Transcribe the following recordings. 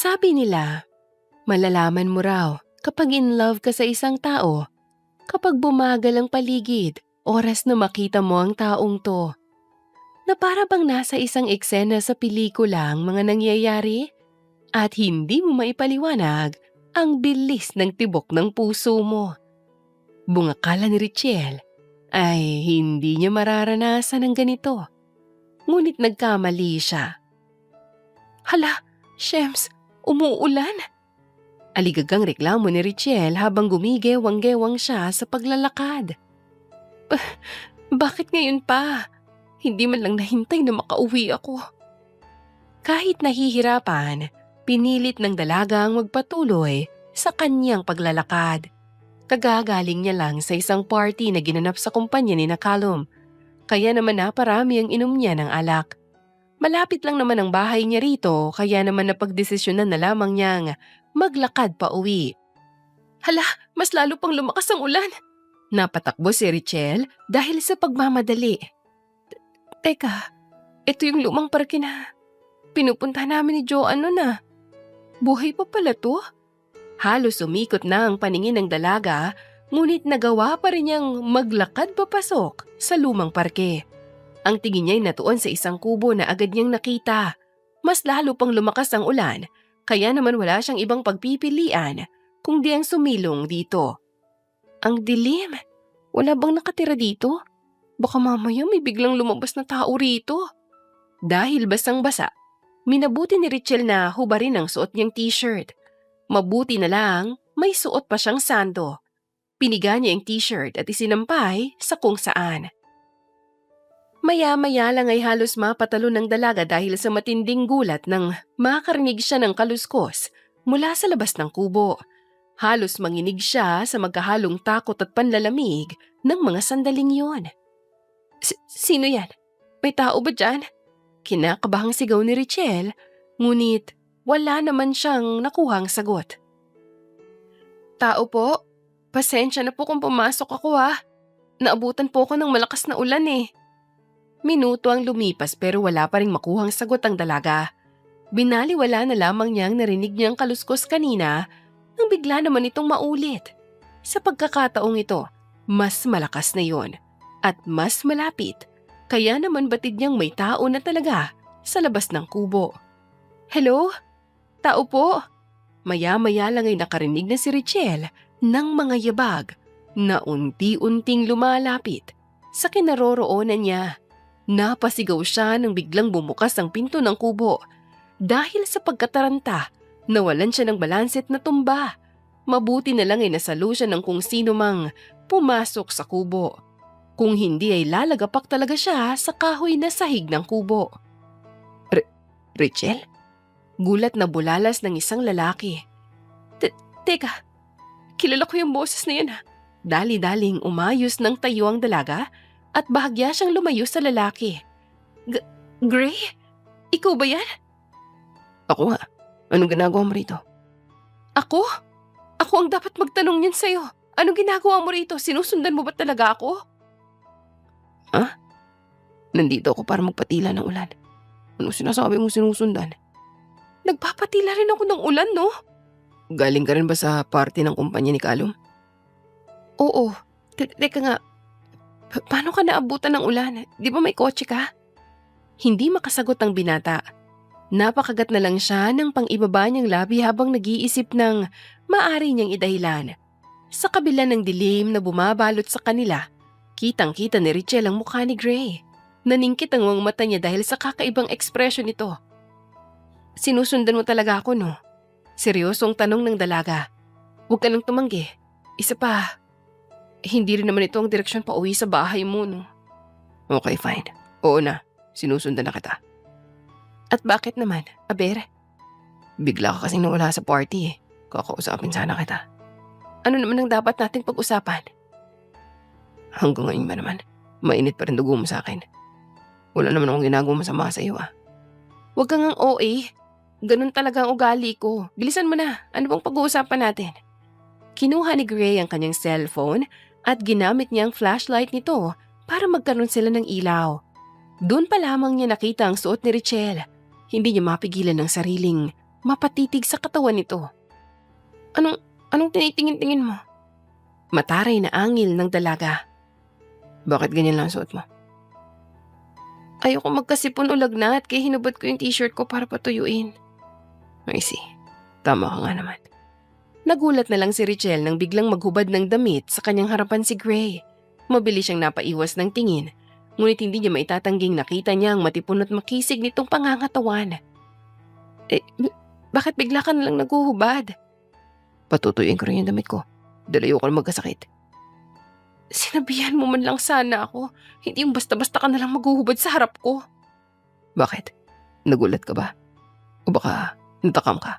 Sabi nila, malalaman mo raw kapag in love ka sa isang tao, kapag bumagal ang paligid, oras na makita mo ang taong to. Na para bang nasa isang eksena sa pelikula ang mga nangyayari at hindi mo maipaliwanag ang bilis ng tibok ng puso mo. Bungakala ni Richelle ay hindi niya mararanasan ang ganito. Ngunit nagkamali siya. Hala, Shems, umuulan? Aligagang reklamo ni Richelle habang gumigewang-gewang siya sa paglalakad. Bakit ngayon pa? Hindi man lang nahintay na makauwi ako. Kahit nahihirapan, pinilit ng dalaga ang magpatuloy sa kanyang paglalakad. Kagagaling niya lang sa isang party na ginanap sa kumpanya ni Callum, kaya naman naparami ang inom niya ng alak. Malapit lang naman ang bahay niya rito kaya naman napagdesisyonan na lamang niyang maglakad pa uwi. Hala, mas lalo pang lumakas ang ulan. Napatakbo si Richelle dahil sa pagmamadali. Teka, ito yung lumang parke na pinupunta namin ni Joanne noon na. Buhay pa pala to? Halos umikot na ang paningin ng dalaga, ngunit nagawa pa rin niyang maglakad papasok sa lumang parke. Ang tingin niya ay natuon sa isang kubo na agad niyang nakita. Mas lalo pang lumakas ang ulan, kaya naman wala siyang ibang pagpipilian kundi ang sumilong dito. Ang dilim. Wala bang nakatira dito? Baka mamaya may biglang lumabas na tao rito. Dahil basang-basa, minabuti ni Richelle na hubarin ang suot niyang t-shirt. Mabuti na lang, may suot pa siyang sando. Piniga niya ang t-shirt at isinampay sa kung saan. Maya-maya lang ay halos mapatalo ng dalaga dahil sa matinding gulat nang makarinig siya ng kaluskos mula sa labas ng kubo. Halos manginig siya sa magkahalong takot at panlalamig ng mga sandaling yon. Sino yan? May tao ba dyan? Kinakabahang sigaw ni Richelle, ngunit wala naman siyang nakuhang sagot. Tao po, pasensya na po kung pumasok ako ha. Naabutan po ako ng malakas na ulan eh. Minuto ang lumipas pero wala pa ring makuhang sagot ang dalaga. Binaliwala na lamang niyang narinig niyang kaluskos kanina nang bigla naman itong maulit. Sa pagkakataong ito, mas malakas na yon at mas malapit. Kaya naman batid niyang may tao na talaga sa labas ng kubo. Hello? Tao po? Maya-maya lang ay nakarinig na si Richelle ng mga yabag na unti-unting lumalapit sa kinaroroonan niya. Napasigaw siya nang biglang bumukas ang pinto ng kubo. Dahil sa pagkataranta, nawalan siya ng balanset na tumba. Mabuti na lang ay nasalo siya ng kung sino mang pumasok sa kubo. Kung hindi ay lalagapak talaga siya sa kahoy na sahig ng kubo. Richelle? Gulat na bulalas ng isang lalaki. Teka, kilala ko yung boses na yan ha. Dali-daling umayos ng tayo ang dalaga at bahagya siyang lumayo sa lalaki. Gray? Ikaw ba yan? Ako nga. Anong ginagawa mo rito? Ako? Ako ang dapat magtanong yan sa'yo. Anong ginagawa mo rito? Sinusundan mo ba talaga ako? Ha? Nandito ako para magpatila ng ulan. Anong sinasabi mong sinusundan? Nagpapatila rin ako ng ulan, no? Galing ka rin ba sa party ng kumpanya ni Callum? Oo. Teka nga. Paano ka naabutan ng ulan? Di ba may kotse ka? Hindi makasagot ang binata. Napakagat na lang siya ng pang-ibaba niyang labi habang nag-iisip ng maaari niyang idahilan. Sa kabila ng dilim na bumabalot sa kanila, kitang-kita ni Richelle ang mukha ni Gray. Naningkit ang mga mata niya dahil sa kakaibang ekspresyon nito. Sinusundan mo talaga ako, no? Seryosong tanong ng dalaga. Huwag ka nang tumanggi. Isa pa, hindi rin naman ito ang direksyon pa uwi sa bahay mo, no? Okay, fine. Oo na, sinusundan na kita. At bakit naman, Aber? Bigla ka kasing nawala sa party eh. Kakausapin sana kita. Ano naman ang dapat nating pag-usapan? Hanggang ngayon ba naman, mainit pa rin dugo mo sa akin. Wala naman akong ginagawa masama sa iyo ah. Huwag kang ang OA. Ganun talaga ang ugali ko. Bilisan mo na. Ano bang pag-uusapan natin? Kinuha ni Gray ang kanyang cellphone at ginamit niya ang flashlight nito para magkaroon sila ng ilaw. Doon pa lamang niya nakita ang suot ni Richelle. Hindi niya mapigilan ng sariling mapatitig sa katawan nito. Anong tinitingin-tingin mo? Mataray na angil ng dalaga. Bakit ganyan lang suot mo? Ayoko magkasipon o lagnat kaya hinubad ko yung t-shirt ko para patuyuin. I see. Tama ka nga naman. Nagulat na lang si Richelle nang biglang maghubad ng damit sa kanyang harapan si Gray. Mabilis siyang napaiwas ng tingin, ngunit hindi niya maitatangging nakita niya ang matipon at makisig nitong pangangatawan. Bakit bigla ka nalang naguhubad? Patutuyuin ko rin yung damit ko. Dalayo ko na magkasakit. Sinabihan mo man lang sana ako. Hindi yung basta-basta ka nalang maghuhubad sa harap ko. Bakit? Nagulat ka ba? O baka natakam ka?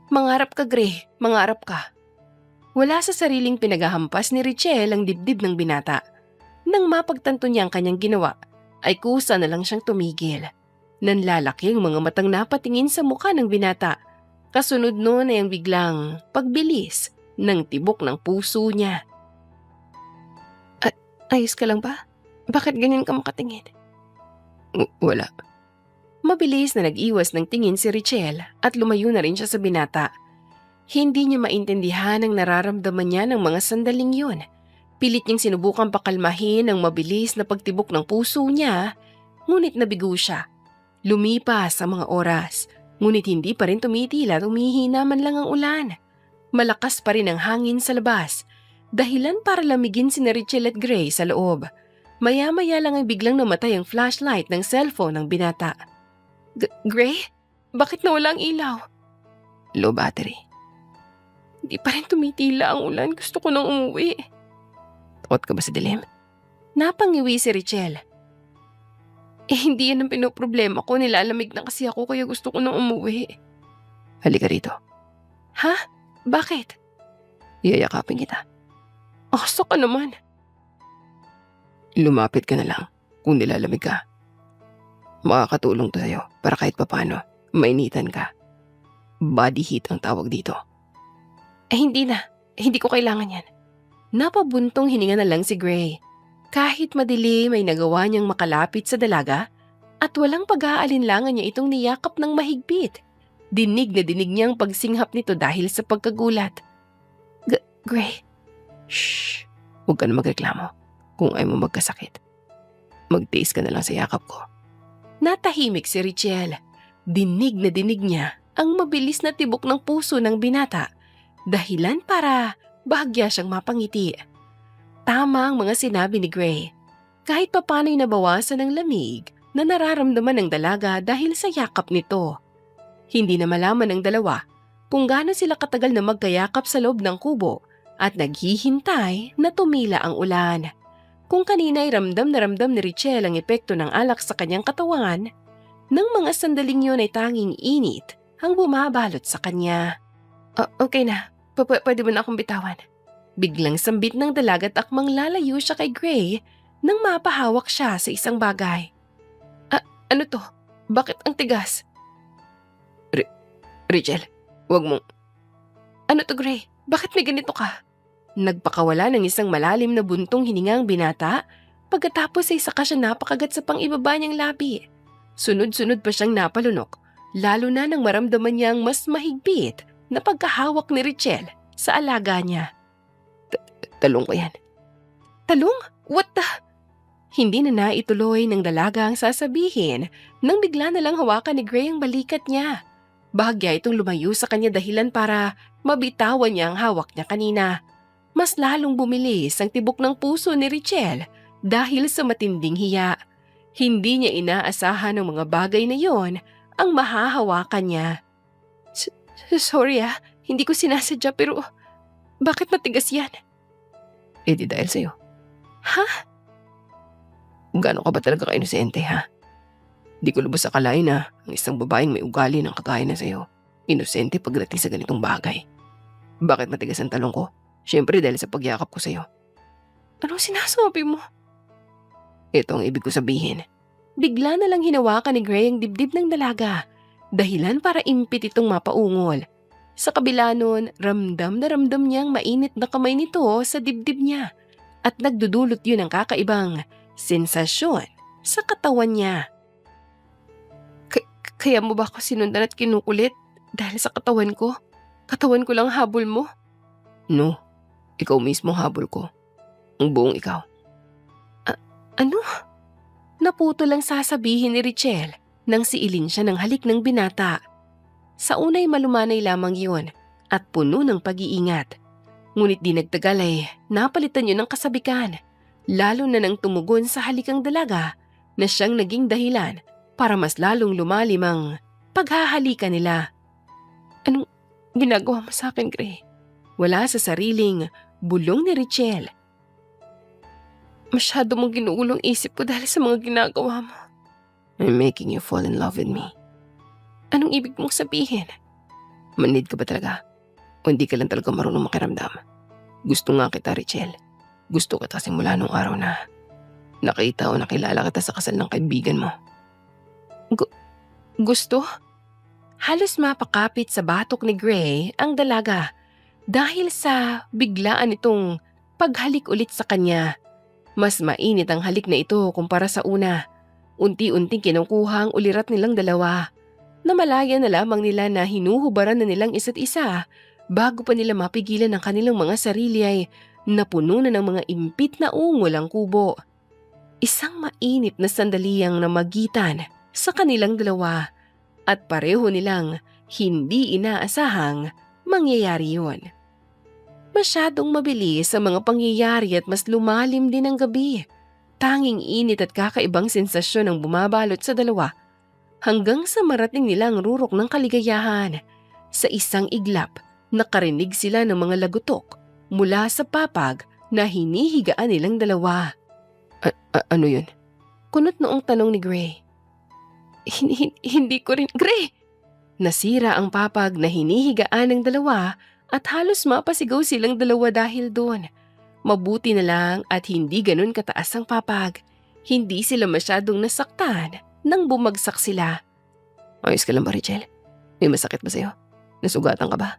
Mangarap ka, Gray. Mangarap ka. Wala sa sariling pinaghahampas ni Richelle ang dibdib ng binata. Nang mapagtanto niya ang kanyang ginawa, ay kusa na lang siyang tumigil. Nanlalaki ang mga matang napatingin sa mukha ng binata. Kasunod noon ay ang biglang pagbilis ng tibok ng puso niya. Ayos ka lang ba? Bakit ganyan ka makatingin? Wala. Mabilis na nag-iwas ng tingin si Richelle at lumayo na rin siya sa binata. Hindi niya maintindihan ang nararamdaman niya ng mga sandaling yun. Pilit niyang sinubukang pakalmahin ang mabilis na pagtibok ng puso niya, ngunit nabigo siya. Lumipas ang mga oras, ngunit hindi pa rin tumitila at umihina man lang ang ulan. Malakas pa rin ang hangin sa labas, dahilan para lamigin si Richelle at Gray sa loob. Maya-maya lang ay biglang namatay ang flashlight ng cellphone ng binata. Gray? Bakit nawala ang ilaw? Low battery. Hindi pa rin tumitila ang ulan. Gusto ko nang umuwi. Takot ka ba sa dilim? Napangiwi si Richelle. Hindi yan ang pinoproblema ko. Nilalamig na kasi ako kaya gusto ko nang umuwi. Halika rito. Ha? Bakit? Iyayakapin kita. Asa ka naman? Lumapit ka na lang kung nilalamig ka. Makakatulong to sa'yo para kahit papano mainitan ka. Body heat ang tawag dito. Hindi na. Hindi ko kailangan yan. Napabuntong hininga na lang si Gray. Kahit madilim ay nagawa niyang makalapit sa dalaga at walang pag-aalinlangan niya itong niyakap ng mahigpit. Dinig na dinig niyang pagsinghap nito dahil sa pagkagulat. Gray. Shh. Huwag ka na magreklamo kung ayaw mo magkasakit. Mag-taste ka na lang sa yakap ko. Natahimik si Richelle. Dinig na dinig niya ang mabilis na tibok ng puso ng binata. Dahilan para bahagya siyang mapangiti. Tama ang mga sinabi ni Gray. Kahit papano'y nabawasan ng lamig na nararamdaman ng dalaga dahil sa yakap nito. Hindi na malaman ng dalawa kung gaano sila katagal na magkayakap sa loob ng kubo at naghihintay na tumila ang ulan. Kung kanina ay ramdam na ramdam ni Richelle ang epekto ng alak sa kanyang katawan, nang mga sandaling yun ay tanging init ang bumabalot sa kanya. Okay na, pwede mo na akong bitawan. Biglang sambit ng dalaga at akmang lalayo siya kay Gray nang mapahawak siya sa isang bagay. Ano to? Bakit ang tigas? Richelle, wag mong... Ano to, Gray? Bakit may ganito ka? Nagpakawala ng isang malalim na buntong hininga ang binata pagkatapos ay saka siya napakagat sa pang-ibaba niyang labi. Sunod-sunod pa siyang napalunok, lalo na nang maramdaman niyang mas mahigpit na pagkahawak ni Richelle sa alaga niya. Talong ko yan. Talong? What the... Hindi na naituloy ng dalaga ang sasabihin nang bigla na lang hawakan ni Gray ang balikat niya. Bahagya itong lumayo sa kanya dahilan para mabitawan niya ang hawak niya kanina. Mas lalong bumilis ang tibok ng puso ni Richelle dahil sa matinding hiya. Hindi niya inaasahan ng mga bagay na yon ang mahahawakan niya. Sorry hindi ko sinasadya pero bakit matigas yan? Di dahil sa'yo. Ha? Gano'n ka ba talaga ka-inosente ha? Di ko lubos akalain na ang isang babaeng may ugali ng kagaya na sa'yo. Inosente pagdating sa ganitong bagay. Bakit matigas ang talong ko? Siyempre dahil sa pagyakap ko sa'yo. Anong sinasabi mo? Ito ang ibig ko sabihin. Bigla na lang hinawakan ni Gray ang dibdib ng dalaga. Dahilan para impit itong mapaungol. Sa kabila nun, ramdam na ramdam niyang mainit na kamay nito sa dibdib niya. At nagdudulot yun ng kakaibang sensasyon sa katawan niya. Kaya mo ba ako sinundan at kinukulit Dahil sa katawan ko? Katawan ko lang habol mo? No, ikaw mismo habol ko. Ang buong ikaw. Ano? Naputo lang sasabihin ni Richelle nang siilin siya ng halik ng binata. Sa unay malumanay lamang yun at puno ng pag-iingat. Ngunit di nagtagal ay napalitan yun ng kasabikan, lalo na nang tumugon sa halikang dalaga na siyang naging dahilan para mas lalong lumalim ang paghahalikan nila. Anong ginagawa mo sa akin, Gray? Wala sa sariling bulong ni Richelle. Masyado mong ginuulong isip ko dahil sa mga ginagawa mo. I'm making you fall in love with me. Anong ibig mong sabihin? Manid ka ba talaga? O hindi ka lang talaga marunong makiramdam? Gusto nga kita, Richelle. Gusto kita simula nung araw na nakita o nakilala kita sa kasal ng kaibigan mo. Gusto? Halos mapakapit sa batok ni Gray ang dalaga dahil sa biglaan itong paghalik ulit sa kanya. Mas mainit ang halik na ito kumpara sa una. Unti-unting kinukuha ang ulirat nilang dalawa. Namalaya na lamang nila na hinuhubaran na nilang isa't isa bago pa nila mapigilan ang kanilang mga sarili ay napuno na ng mga impit na ungol ang kubo. Isang mainit na sandali ang namagitan sa kanilang dalawa at pareho nilang hindi inaasahang mangyayari yun. Masyadong mabilis ang mga pangyayari at mas lumalim din ang gabi. Tanging init at kakaibang sensasyon ang bumabalot sa dalawa hanggang sa marating nila ang rurok ng kaligayahan. Sa isang iglap, nakarinig sila ng mga lagutok mula sa papag na hinihigaan nilang dalawa. Ano yun? Kunot noong tanong ni Gray. Hindi ko rin, Gray! Nasira ang papag na hinihigaan ng dalawa at halos mapasigaw silang dalawa dahil doon. Mabuti na lang at hindi ganun kataas ang papag. Hindi sila masyadong nasaktan nang bumagsak sila. Ayos ka lang ba, Richelle? May masakit ba sa'yo? Nasugatan ka ba?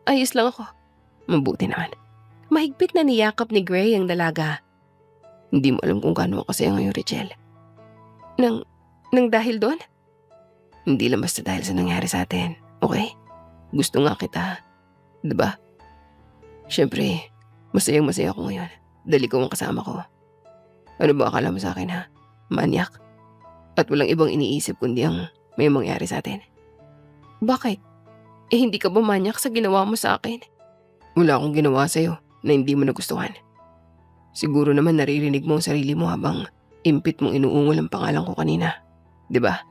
Ayos lang ako. Mabuti naman. Mahigpit na niyakap ni Gray ang dalaga. Hindi mo alam kung gaano ako sa'yo ngayon, Richelle. Nang dahil doon? Hindi lang basta dahil sa nangyari sa atin, okay? Gusto nga kita, diba? Siyempre, masayang-masaya ako ngayon dahil ikaw ang kasama ko. Ano ba akala mo sa akin, ha? Manyak? At walang ibang iniisip kundi ang may mangyari sa atin. Bakit? Hindi ka ba manyak sa ginawa mo sa akin? Wala akong ginawa sa'yo na hindi mo nagustuhan. Siguro naman naririnig mo ang sarili mo habang impit mong inuungol ang pangalan ko kanina. Diba?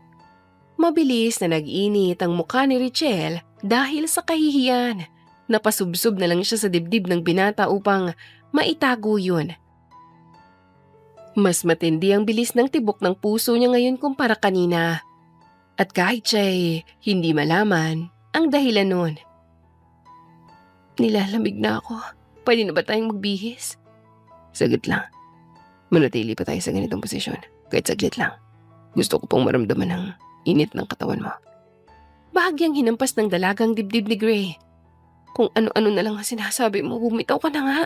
Mabilis na nag-init ang mukha ni Richelle dahil sa kahihiyan. Napasubsob na lang siya sa dibdib ng binata upang maitago yun. Mas matindi ang bilis ng tibok ng puso niya ngayon kumpara kanina. At kahit siya'y hindi malaman ang dahilan nun. Nilalamig na ako. Pwede na ba tayong magbihis? Saglit lang. Manatili pa tayo sa ganitong posisyon. Kahit saglit lang. Gusto ko pong maramdaman ang init ng katawan mo. Bahagyang hinampas ng dalagang dibdib ni Gray. Kung ano-ano na lang ang sinasabi mo, bumitaw ka na nga.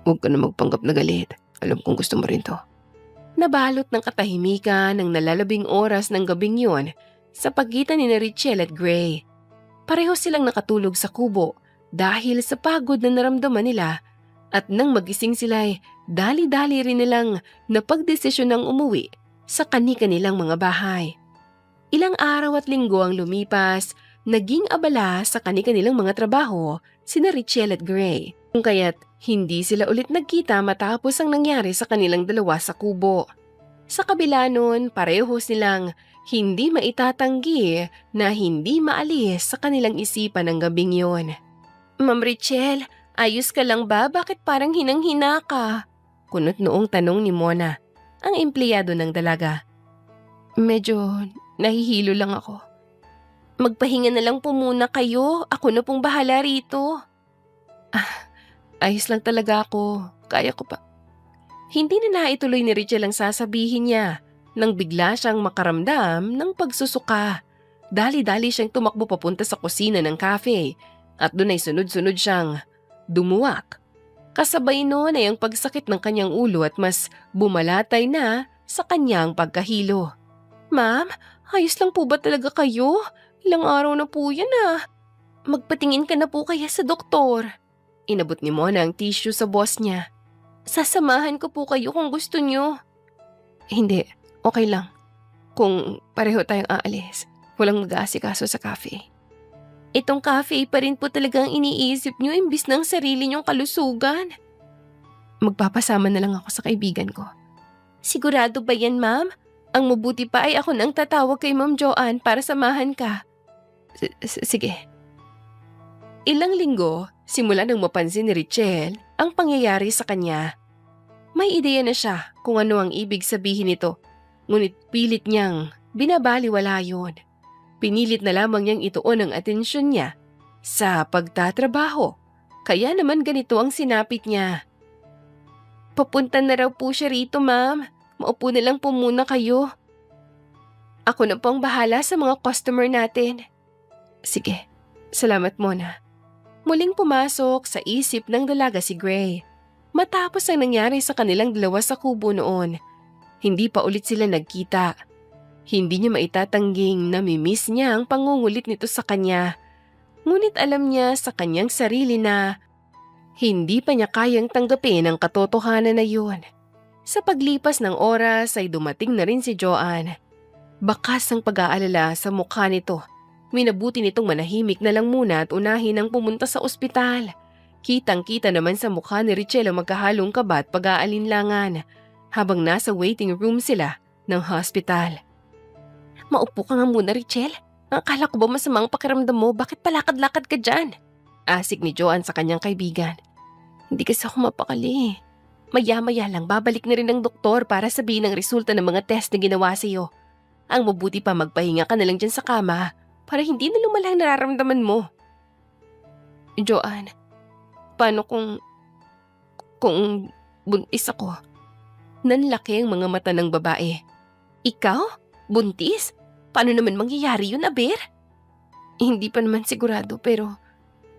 Huwag ka na magpanggap na galit. Alam kong gusto mo rin to. Nabalot ng katahimikan ng nalalabing oras ng gabing yon sa pagitan ni Richelle at Gray. Pareho silang nakatulog sa kubo dahil sa pagod na naramdaman nila at nang magising sila ay dali-dali rin nilang napagdesisyon ng umuwi sa kani-kanilang mga bahay. Ilang araw at linggo ang lumipas, naging abala sa kani-kanilang mga trabaho sina Richelle at Gray. Kung kaya't hindi sila ulit nagkita matapos ang nangyari sa kanilang dalawa sa kubo. Sa kabila nun, pareho silang hindi maitatanggi na hindi maalis sa kanilang isipan ng gabing yon. Ma'am Richelle, ayos ka lang ba? Bakit parang hinang-hina ka? Kunot noong tanong ni Mona, ang empleyado ng dalaga. Medyo nahihilo lang ako. Magpahinga na lang po muna kayo. Ako na pong bahala rito. Ayos lang talaga ako. Kaya ko pa. Hindi na naituloy ni Richelle ang sasabihin niya nang bigla siyang makaramdam ng pagsusuka. Dali-dali siyang tumakbo papunta sa kusina ng cafe at doon ay sunod-sunod siyang dumuwak. Kasabay noon ay ang pagsakit ng kanyang ulo at mas bumalatay na sa kanyang pagkahilo. Ma'am, Ayos lang po ba talaga kayo? Ilang araw na po yan ah. Magpatingin ka na po kaya sa doktor. Inabot ni Mona ang tissue sa boss niya. Sasamahan ko po kayo kung gusto nyo. Hindi, okay lang. Kung pareho tayong aalis, walang mag-aasikaso sa cafe. Itong cafe pa rin po talagang iniisip nyo imbis ng sarili nyong kalusugan. Magpapasama na lang ako sa kaibigan ko. Sigurado ba yan, ma'am? Ang mabuti pa ay ako nang tatawag kay Ma'am Joanne para samahan ka. Sige. Ilang linggo, simula nang mapansin ni Richelle ang pangyayari sa kanya. May ideya na siya kung ano ang ibig sabihin nito, ngunit pilit niyang binabaliwala yun. Pinilit na lamang niyang ituon ang atensyon niya sa pagtatrabaho, kaya naman ganito ang sinapit niya. Papunta na raw po siya rito, ma'am. Maupo na lang po muna kayo. Ako na po ang bahala sa mga customer natin. Sige, salamat Mona. Muling pumasok sa isip ng dalaga si Gray. Matapos ang nangyari sa kanilang dalawa sa kubo noon, hindi pa ulit sila nagkita. Hindi niya maitatangging namimiss niya ang pangungulit nito sa kanya. Ngunit alam niya sa kanyang sarili na hindi pa niya kayang tanggapin ang katotohanan na yun. Sa paglipas ng oras ay dumating na rin si Joanne. Bakas ang pag-aalala sa mukha nito. Minabuti nitong manahimik na lang muna at unahin ang pumunta sa ospital. Kitang-kita naman sa mukha ni Richelle ang magkahalong kaba at pag-aalinlangan habang nasa waiting room sila ng hospital. Maupo ka nga muna, Richelle. Akala ko ba masamang pakiramdam mo? Bakit palakad-lakad ka dyan? Asik ni Joanne sa kanyang kaibigan. Hindi kasi ako mapakali. Maya-maya lang babalik na rin ng doktor para sabihin ang resulta ng mga test na ginawa sa iyo. Ang mabuti pa magpahinga ka na lang dyan sa kama para hindi na lumala ang nararamdaman mo. Joanne, paano kung buntis ako? Nanlaki ang mga mata ng babae. Ikaw? Buntis? Paano naman mangyayari yun, Aber? Hindi pa naman sigurado pero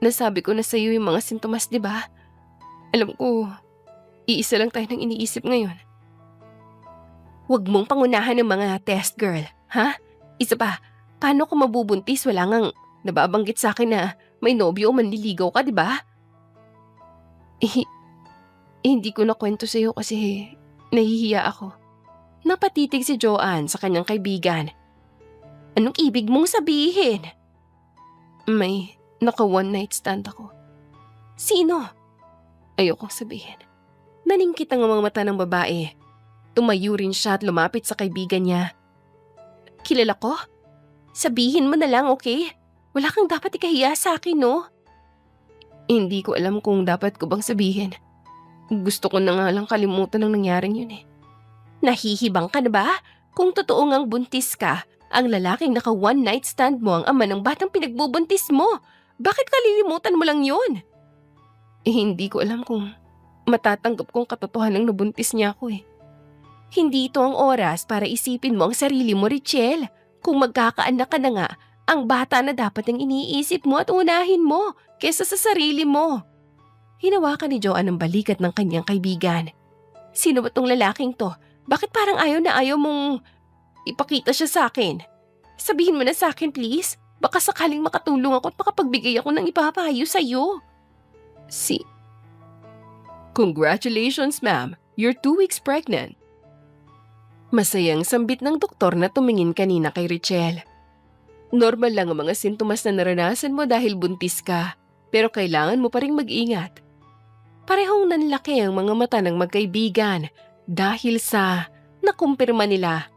nasabi ko na sa iyo yung mga sintomas, di ba? Alam ko, iisa lang tayo nang iniisip ngayon. Huwag mong pangunahan ng mga test, girl. Ha? Isa pa, paano kung mabubuntis? Wala ngang nababanggit sa akin na may nobyo o manliligaw ka, di ba? Hindi ko na kwento sa iyo kasi nahihiya ako. Napatitig si Joanne sa kanyang kaibigan. Anong ibig mong sabihin? May naka-one night stand ako. Sino? Ayokong sabihin. Naningkit ang mga mata ng babae. Tumayo rin siya at lumapit sa kaibigan niya. Kilala ko? Sabihin mo na lang, okay? Wala kang dapat ikahiya sa akin, no? Hindi ko alam kung dapat ko bang sabihin. Gusto ko na nga lang kalimutan ang nangyaring yun eh. Nahihibang ka na ba? Kung totoo ngang buntis ka, ang lalaking naka one night stand mo ang ama ng batang pinagbubuntis mo. Bakit kalilimutan mo lang yun? Hindi ko alam kung matatanggap kong katotohanan ng nabuntis niya ako eh. Hindi ito ang oras para isipin mo ang sarili mo, Richelle. Kung magkakaanak ka na nga, ang bata na dapat ang iniisip mo at unahin mo kesa sa sarili mo. Hinawakan ni Joanne ang balikat ng kanyang kaibigan. Sino ba tong lalaking to? Bakit parang ayaw na ayaw mong ipakita siya sa akin? Sabihin mo na sa akin, please. Baka sakaling makatulong ako at makapagbigay ako ng ipapayo sa'yo. Congratulations, ma'am. You're 2 weeks pregnant. Masayang sambit ng doktor na tumingin kanina kay Richelle. Normal lang ang mga sintomas na naranasan mo dahil buntis ka, pero kailangan mo pa ring mag-ingat. Parehong nanlaki ang mga mata ng magkaibigan dahil sa nakumpirma nila.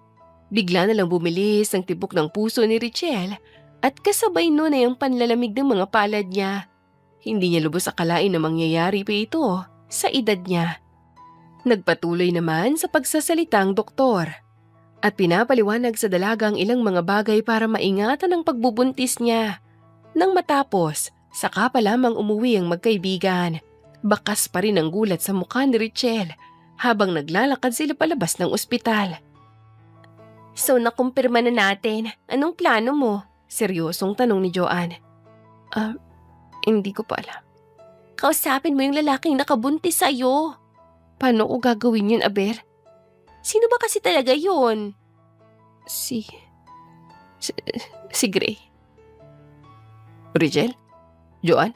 Bigla na lang bumilis ang tibok ng puso ni Richelle at kasabay nun ay ang panlalamig ng mga palad niya. Hindi niya lubos akalain na mangyayari pa ito sa edad niya. Nagpatuloy naman sa pagsasalita ang doktor at pinapaliwanag sa dalaga ang ilang mga bagay para maingatan ang pagbubuntis niya. Nang matapos, saka pa lamang umuwi ang magkaibigan. Bakas pa rin ang gulat sa mukha ni Richelle habang naglalakad sila palabas ng ospital. So nakumpirma na natin. Anong plano mo? Seryosong tanong ni Joanne. Hindi ko pa alam. Kausapin mo yung lalaking nakabuntis sa'yo. Paano ko gagawin yun, Aber? Sino ba kasi talaga yun? Si, si Gray. Richelle? Joanne?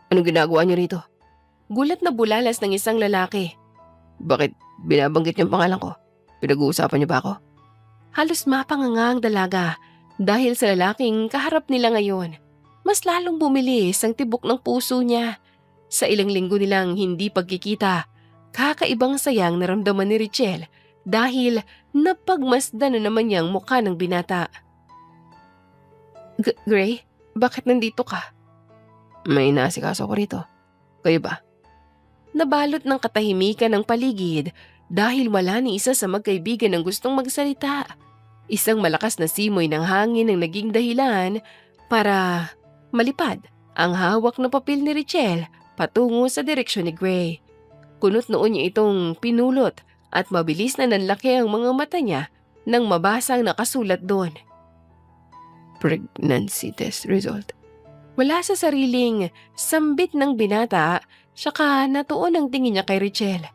Anong ginagawa niyo rito? Gulat na bulalas ng isang lalaki. Bakit binabanggit niyong pangalan ko? Pinag-uusapan niyo ba ako? Halos mapanganga ang dalaga dahil sa lalaking kaharap nila ngayon. Mas lalong bumilis ang tibok ng puso niya. Sa ilang linggo nilang hindi pagkikita, kakaibang sayang naramdaman ni Richelle dahil napagmasdan na naman niyang mukha ng binata. Gray, bakit nandito ka? May inaasikaso ko rito. Kayo ba? Nabalot ng katahimikan ng paligid dahil wala ni isa sa magkaibigan ang gustong magsalita. Isang malakas na simoy ng hangin ang naging dahilan para malipad ang hawak na papel ni Richelle patungo sa direksyon ni Gray. Kunot noon niya itong pinulot at mabilis na nanlaki ang mga mata niya nang mabasa ang nakasulat doon. Pregnancy test result. Wala sa sariling sambit ng binata, saka natuon ang tingin niya kay Richelle.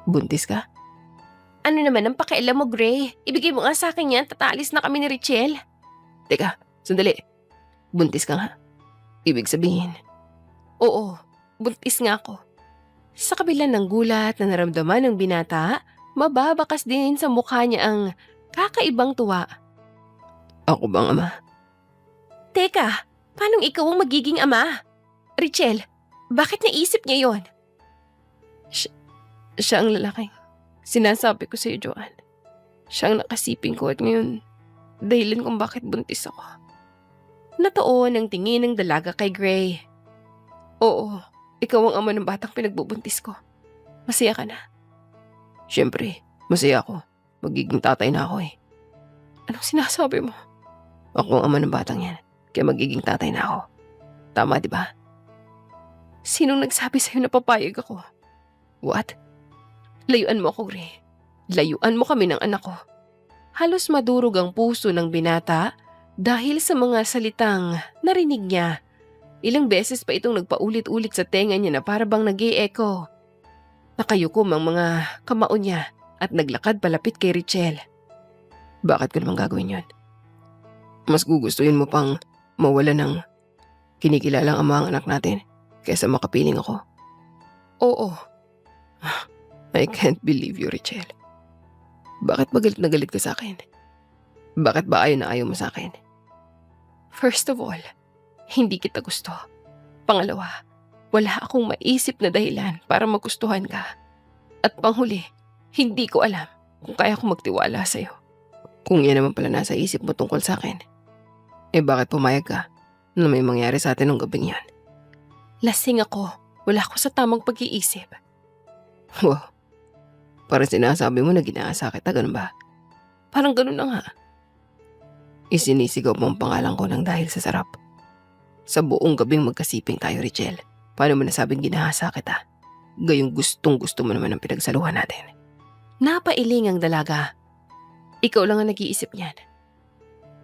Buntis ka? Ano naman ang pakialam mo, Gray? Ibigay mo nga sa akin yan, tatalis na kami ni Richelle. Teka, sandali. Buntis ka nga? Ibig sabihin? Oo, buntis nga ako. Sa kabila ng gulat na naramdaman ng binata, mababakas din sa mukha niya ang kakaibang tuwa. Ako bang ama? Teka, paanong ikaw ang magiging ama? Richelle, bakit naisip niya yon? Siya ang lalaking sinasabi ko sa iyo, Joanne. Siya ang nakasiping ko at ngayon dahilan kung bakit buntis ako. Natoon ang tingin ng dalaga kay Gray. Oo, ikaw ang ama ng batang pinagbubuntis ko. Masaya ka na? Siyempre, masaya ako. Magiging tatay na ako eh. Anong sinasabi mo? Ako ang ama ng batang yan, kaya magiging tatay na ako. Tama, di ba? Sinong nagsabi sa'yo na papayag ako? What? Layuan mo ako, Gray. Layuan mo kami ng anak ko. Halos madurog ang puso ng binata dahil sa mga salitang narinig niya. Ilang beses pa itong nagpaulit-ulit sa tenga niya na para bang nag-e-echo. Nakayukom ang mga kamao niya at naglakad palapit kay Richelle. Bakit ko naman gagawin yun? Mas gugustuhin mo pang mawala ng kinikilalang ama ang anak natin kaysa makapiling ako? Oo. I can't believe you, Richelle. Bakit ba galit na galit ka sa akin? Bakit ba ayaw na ayaw mo sa akin? First of all, hindi kita gusto. Pangalawa, wala akong maisip na dahilan para magustuhan ka. At panghuli, hindi ko alam kung kaya ko magtiwala sa'yo. Kung yan naman pala nasa isip mo tungkol sa akin, eh bakit pumayag ka na may mangyari sa atin ng gabing yan? Lasing ako. Wala ako sa tamang pag-iisip. Wow. Parang sinasabi mo na ginaasa kita, ganun ba? Parang ganun na nga. Isinisigaw mo ang pangalan ko ng dahil sa sarap. Sa buong gabing magkasiping tayo, Richelle. Paano mo nasabing ginahasa kita? Gayong gustong-gusto mo naman ang pinagsaluhan natin. Napailing ang dalaga. Ikaw lang ang nag-iisip niyan.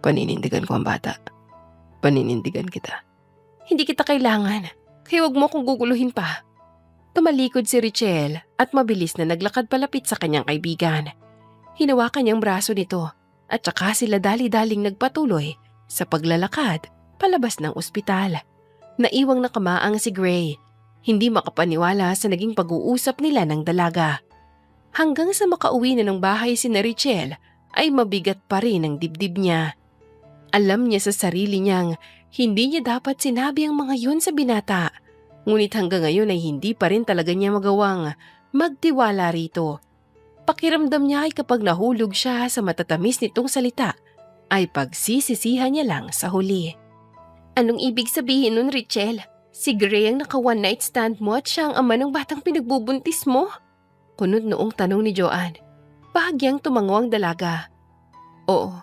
Paninindigan ko ang bata. Paninindigan kita. Hindi kita kailangan. Kaya wag mo akong guguluhin pa. Tumalikod si Richelle at mabilis na naglakad palapit sa kanyang kaibigan. Hinawakan niyang braso nito at saka sila dali-daling nagpatuloy sa paglalakad palabas ng ospital. Naiwang nakamaang si Gray. Hindi makapaniwala sa naging pag-uusap nila ng dalaga. Hanggang sa makauwi na ng bahay si Richelle ay mabigat pa rin ang dibdib niya. Alam niya sa sarili niyang hindi niya dapat sinabi ang mga yun sa binata. Ngunit hanggang ngayon ay hindi pa rin talaga niya magawang magtiwala rito. Pakiramdam niya ay kapag nahulog siya sa matatamis nitong salita, ay pagsisisihan niya lang sa huli. Anong ibig sabihin nun, Richelle? Si Gray ang naka-one night stand mo at siya ang ama ng batang pinagbubuntis mo? Kunod noong tanong ni Joanne. Bahagyang tumango ang dalaga. Oo.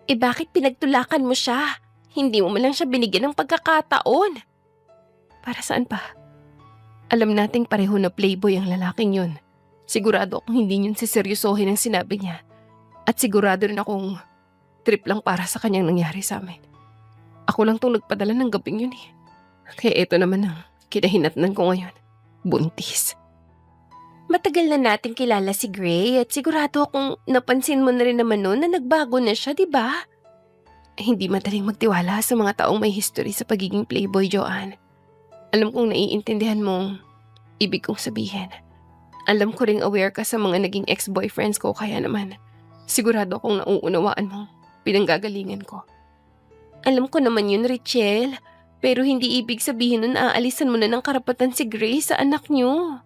Bakit pinagtulakan mo siya? Hindi mo man lang siya binigyan ng pagkakataon. Para saan pa? Alam nating pareho na playboy ang lalaking yun. Sigurado akong hindi yun siseryosohin ang sinabi niya. At sigurado rin akong trip lang para sa kanyang nangyari sa amin. Ako lang tong nagpadala ng gabing yun eh. Kaya ito naman ang kinahinatnan ko ngayon. Buntis. Matagal na nating kilala si Gray at sigurado akong napansin mo na rin naman noon na nagbago na siya, di ba? Hindi madaling magtiwala sa mga taong may history sa pagiging playboy, Joanne. Alam kong naiintindihan mong ibig kong sabihin. Alam ko ring aware ka sa mga naging ex-boyfriends ko kaya naman sigurado akong nauunawaan mong pinanggagalingan ko. Alam ko naman yun, Richelle. Pero hindi ibig sabihin nun aalisan mo na ng karapatan si Grace sa anak niyo.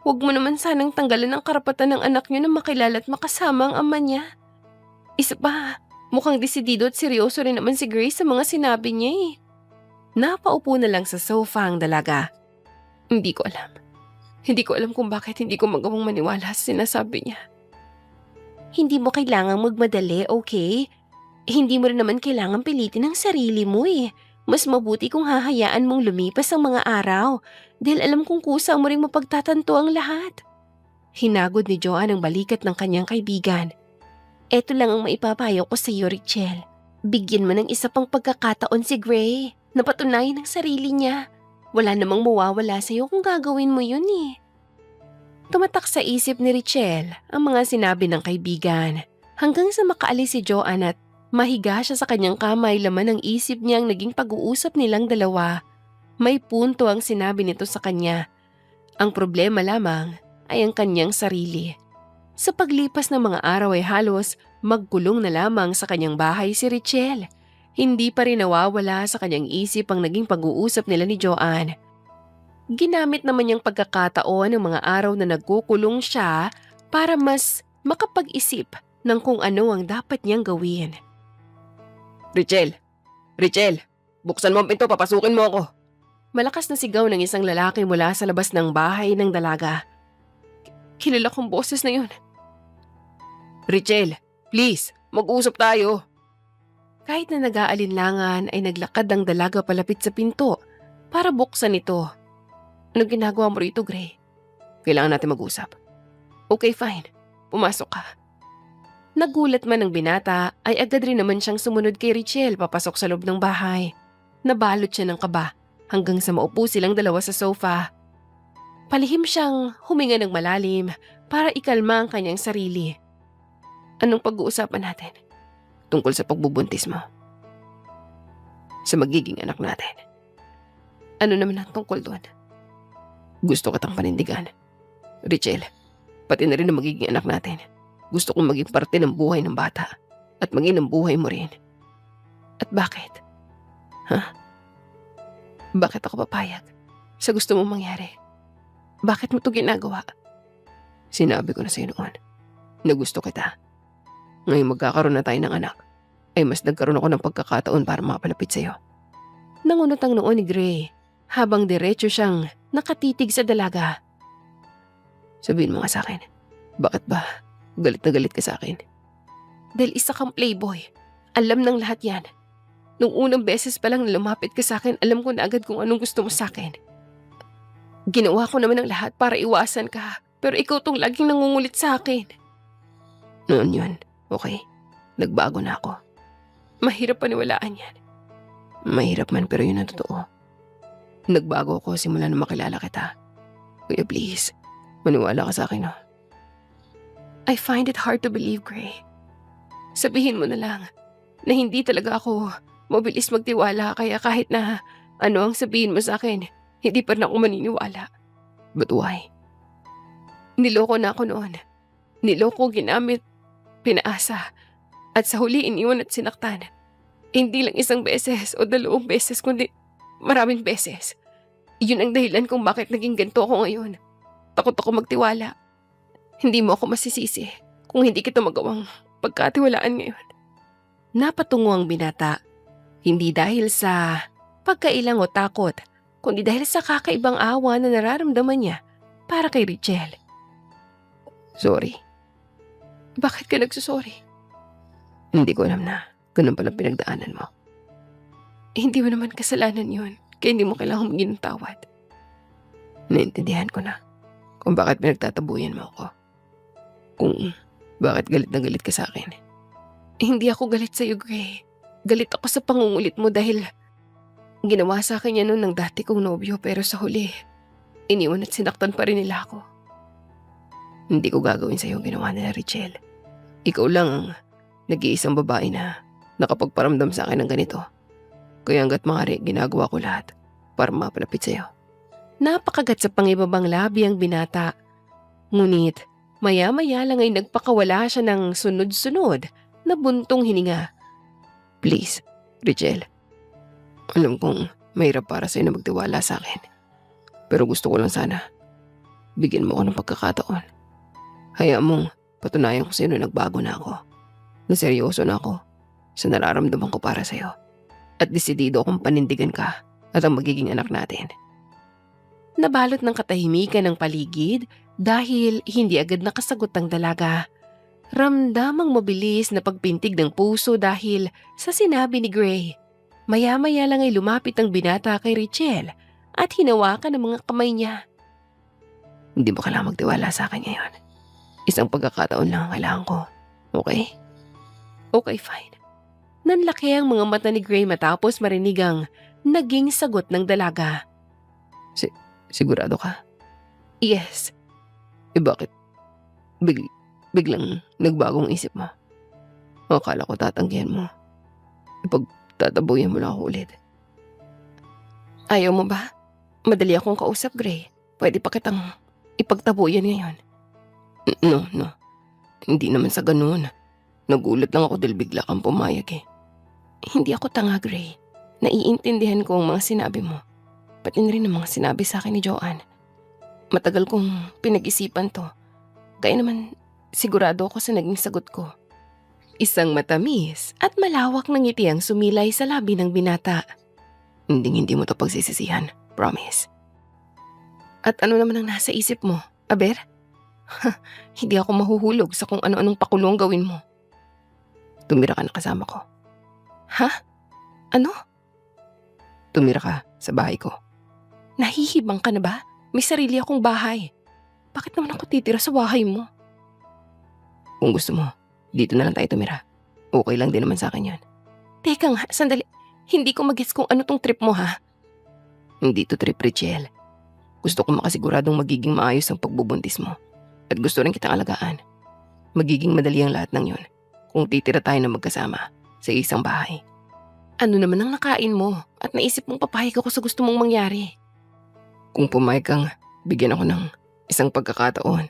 Huwag mo naman sanang tanggalan ng karapatan ng anak niyo na makilala at makasama ang ama niya. Isa pa, mukhang desidido at seryoso rin naman si Grace sa mga sinabi niya eh. Napaupo na lang sa sofa ang dalaga. Hindi ko alam. Hindi ko alam kung bakit hindi ko magawang maniwala sa sinasabi niya. Hindi mo kailangang magmadali, okay? Hindi mo rin naman kailangang pilitin ang sarili mo eh. Mas mabuti kung hahayaan mong lumipas ang mga araw dahil alam kong kusa mo ring mapagtatanto ang lahat. Hinagod ni Joanne ang balikat ng kanyang kaibigan. Eto lang ang maipapayo ko sa iyo, Richelle. Bigyan mo ng isa pang pagkakataon si Gray na patunayan ang sarili niya. Wala namang mawawala sa iyo kung gagawin mo yun eh. Tumatak sa isip ni Richelle ang mga sinabi ng kaibigan hanggang sa makaalis si Joanne at mahiga siya sa kanyang kamay, laman ng isip niya ang naging pag-uusap nilang dalawa. May punto ang sinabi nito sa kanya. Ang problema lamang ay ang kanyang sarili. Sa paglipas ng mga araw ay halos magkulong na lamang sa kanyang bahay si Richelle. Hindi pa rin nawawala sa kanyang isip ang naging pag-uusap nila ni Joanne. Ginamit naman niyang pagkakataon ng mga araw na nagkukulong siya para mas makapag-isip ng kung ano ang dapat niyang gawin. Richelle, buksan mo ang pinto, papasukin mo ako. Malakas na sigaw ng isang lalaki mula sa labas ng bahay ng dalaga. Kilala kong boses na yun. Richelle, please, mag-usap tayo. Kahit na nag-aalinlangan ay naglakad ang dalaga palapit sa pinto para buksan ito. Anong ginagawa mo rito, Gray? Kailangan natin mag-usap. Okay, fine. Pumasok ka. Nagulat man ang binata ay agad rin naman siyang sumunod kay Richelle papasok sa loob ng bahay. Nabalot siya ng kaba hanggang sa maupo silang dalawa sa sofa. Palihim siyang huminga ng malalim para ikalma ang kanyang sarili. Anong pag-uusapan natin? Tungkol sa pagbubuntis mo. Sa magiging anak natin. Ano naman ang tungkol doon? Gusto kitang panindigan. Richelle, pati na rin ang magiging anak natin. Gusto kong maging parte ng buhay ng bata at maging ng buhay mo rin. At bakit? Bakit ako papayag sa gusto mong mangyari? Bakit mo ito ginagawa? Sinabi ko na sa'yo noon na gusto kita. Ngayon magkakaroon na tayo ng anak, ay mas nagkaroon ako ng pagkakataon para mapalapit sa'yo. Nangunot ang noo ni Gray habang diretso siyang nakatitig sa dalaga. Sabihin mo nga sa akin, bakit ba galit na galit ka sa akin? Dahil isa kang playboy. Alam ng lahat yan. Nung unang beses pa lang na lumapit ka sa akin, alam ko na agad kung anong gusto mo sa akin. Ginawa ko naman ang lahat para iwasan ka, pero ikaw tong laging nangungulit sa akin. Noon yun, okay. Nagbago na ako. Mahirap paniwalaan yan. Mahirap man pero yun ang totoo. Nagbago ako simula na makilala kita. Kuya please, maniwala ka sa akin no? I find it hard to believe, Gray. Sabihin mo na lang na hindi talaga ako mabilis magtiwala kaya kahit na ano ang sabihin mo sa akin, hindi pa rin ako maniniwala. But why? Niloko na ako noon. Niloko, ginamit, pinaasa, at sa huli iniwan at sinaktan. Hindi lang isang beses o 2 beses kundi maraming beses. Yun ang dahilan kung bakit naging ganito ako ngayon. Takot ako magtiwala. Hindi mo ako masisisi kung hindi kita magawang pagkatiwalaan ngayon. Napatungo ang binata. Hindi dahil sa pagkailang o takot, kundi dahil sa kakaibang awa na nararamdaman niya para kay Richelle. Sorry. Bakit ka nagsusorry? Hindi ko alam na ganun pala pinagdaanan mo. Hindi mo naman kasalanan yun, kaya hindi mo kailangang humingi ng tawad. Naintindihan ko na kung bakit pinagtatabuyan mo ako. Kung bakit galit na galit ka sa akin. Hindi ako galit sa'yo, Gray. Galit ako sa pangungulit mo dahil ginawa sa akin yan noon ng dati kong nobyo pero sa huli, iniwan at sinaktan pa rin nila ako. Hindi ko gagawin sa'yo ang ginawa nila, Richelle. Ikaw lang ang nag-iisang babae na nakapagparamdam sa akin ng ganito. Kaya hanggat maaari, ginagawa ko lahat para mapalapit sa'yo. Napakagat sa pangibabang labi ang binata. Ngunit, maya-maya lang ay nagpakawala siya ng sunod-sunod na buntong hininga. Please, Richelle. Alam kong mahirap para sa'yo na magtiwala sa akin. Pero gusto ko lang sana, bigyan mo ako ng pagkakataon. Hayaan mong patunayan ko sa'yo na nagbago na ako. Na seryoso na ako sa nararamdaman ko para sa'yo. At desidido akong panindigan ka at ang magiging anak natin. Nabalot ng katahimikan ng paligid dahil hindi agad nakasagot ang dalaga. Ramdamang mabilis na pagpintig ng puso dahil sa sinabi ni Gray. Maya-maya lang ay lumapit ang binata kay Richelle at hinawakan ang mga kamay niya. Hindi mo kailangang magtiwala sa akin ngayon. Isang pagkakataon lang ang kailangan ko. Okay? Okay, fine. Nanlaki ang mga mata ni Gray matapos marinig ang naging sagot ng dalaga. Sigurado ka? Yes. Bakit? Biglang nagbagong isip mo. Akala ko tatanggihan mo. Ipagtatabuyan mo lang ako ulit. Ayaw mo ba? Madali akong kausap, Gray. Pwede pa kitang ipagtabuyan ngayon. No. Hindi naman sa ganun. Nagulat lang ako dahil bigla kang pumayag eh. Hindi ako tanga, Gray. Naiintindihan ko ang mga sinabi mo. Pati na rin ang mga sinabi sa akin ni Joanne. Matagal kong pinag-isipan to. Kaya naman sigurado ako sa naging sagot ko. Isang matamis at malawak na ngiti ang sumilay sa labi ng binata. Hindi mo to pagsisisihan. Promise. At ano naman ang nasa isip mo, Aber? Hindi ako mahuhulog sa kung ano-anong pakulong gawin mo. Tumira ka na kasama ko. Ha? Ano? Tumira ka sa bahay ko. Nahihibang ka na ba? May sarili akong bahay. Bakit naman ako titira sa bahay mo? Kung gusto mo, dito na lang tayo tumira. Okay lang din naman sa akin yan. Teka nga, sandali. Hindi ko mag-gets kung ano tong trip mo ha. Hindi to trip, Richelle. Gusto ko makasiguradong magiging maayos ang pagbubuntis mo. At gusto rin kitang alagaan. Magiging madali ang lahat ng yun kung titira tayo na magkasama sa isang bahay. Ano naman ang nakain mo at naisip mong papayag ako sa gusto mong mangyari? Kung pumayag kang bigyan ako ng isang pagkakataon,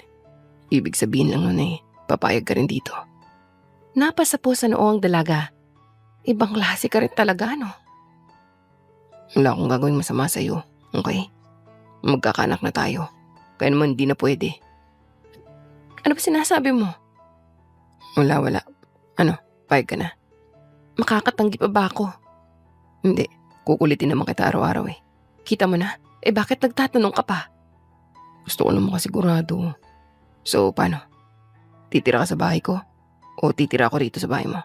ibig sabihin lang nun eh, papayag ka rin dito. Napasa po sa noo ang dalaga. Ibang klase ka rin talaga, no? Wala akong gagawin masama sa'yo, okay? Magkakanak na tayo, kaya naman hindi na pwede. Ano ba sinasabi mo? Wala. Ano, payag ka na? Makakatanggi pa ba ako? Hindi, kukulitin naman kita araw-araw eh. Kita mo na? Bakit nagtatanong ka pa? Gusto ko lang makasigurado. So, paano? Titira ka sa bahay ko? O titira ako rito sa bahay mo?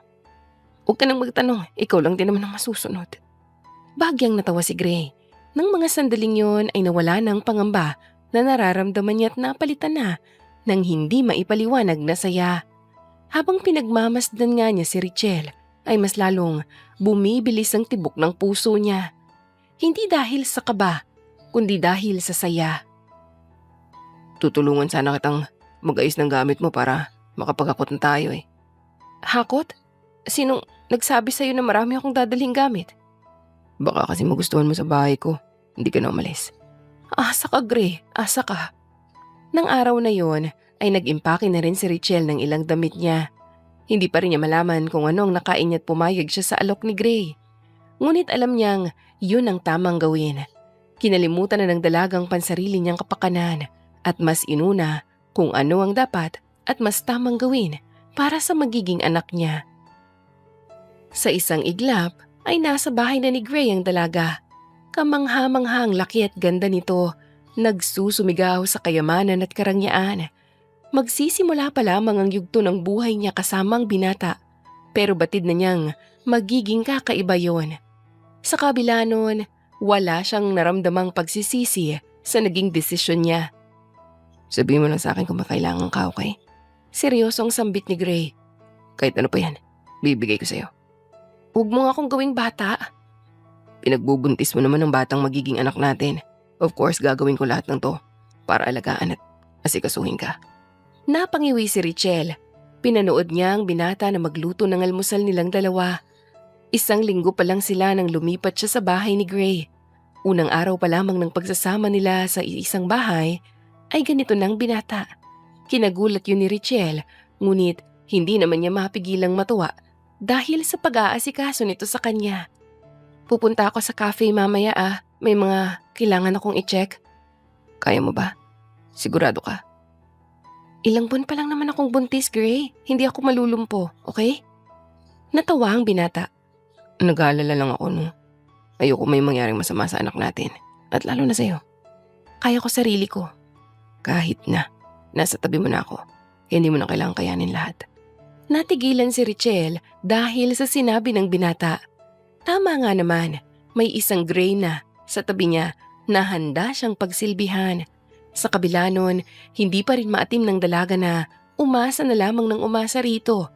Huwag ka nang magtanong, ikaw lang din naman ang masusunod. Bagyang natawa si Gray. Nang mga sandaling yon ay nawala ng pangamba na nararamdaman niya at napalitan na ng hindi maipaliwanag na saya. Habang pinagmamasdan nga niya si Richelle, ay mas lalong bumibilis ang tibok ng puso niya. Hindi dahil sa kaba, kundi dahil sa saya. Tutulungan sana kitang mag-ayos ng gamit mo para makapagakot na tayo eh. Hakot? Sinong nagsabi sa'yo na marami akong dadalhin gamit? Baka kasi magustuhan mo sa bahay ko, hindi ka na umalis. Asa ka, Gray, asa ka. Nang araw na yon ay nag-impake na rin si Richelle ng ilang damit niya. Hindi pa rin niya malaman kung ano ang nakain niya at pumayag siya sa alok ni Gray. Ngunit alam niyang yun ang tamang gawin. Kinalimutan na ng dalagang pansarili niyang kapakanan at mas inuna kung ano ang dapat at mas tamang gawin para sa magiging anak niya. Sa isang iglap ay nasa bahay na ni Gray ang dalaga. Kamangha-mangha ang laki at ganda nito, nagsusumigaw sa kayamanan at karangyaan. Magsisimula pa lamang ang yugto ng buhay niya kasamang binata, pero batid na niyang magiging kakaiba yon. Sa kabila nun, wala siyang naramdamang pagsisisi sa naging desisyon niya. Sabihin mo lang sa akin kung makailangan ka, okay? Seryosong sambit ni Gray. Kahit ano pa yan, bibigay ko sa'yo. Huwag mo nga akong gawing bata. Pinagbubuntis mo naman ng batang magiging anak natin. Of course, gagawin ko lahat ng to para alagaan at asikasuhin ka. Napangiwi si Richelle. Pinanood niya ang binata na magluto ng almusal nilang dalawa. 1 linggo pa lang sila nang lumipat siya sa bahay ni Gray. Unang araw pa lamang ng pagsasama nila sa isang bahay ay ganito nang binata. Kinagulat yun ni Richelle, ngunit hindi naman niya mapigilang matuwa dahil sa pag-aasikaso nito sa kanya. Pupunta ako sa cafe mamaya may mga kailangan akong i-check. Kaya mo ba? Sigurado ka? Ilang buwan pa lang naman akong buntis, Gray. Hindi ako malulumpo, okay? Natawa ang binata. Nag-aalala lang ako no. Ayoko may mangyaring masama sa anak natin. At lalo na sa'yo. Kaya ko sarili ko. Kahit na, nasa tabi mo na ako. Hindi mo na kailangang kayanin lahat. Natigilan si Richelle dahil sa sinabi ng binata. Tama nga naman, may isang Gray na sa tabi niya na handa siyang pagsilbihan. Sa kabila nun, hindi pa rin maatim ng dalaga na umasa na lamang ng umasa rito.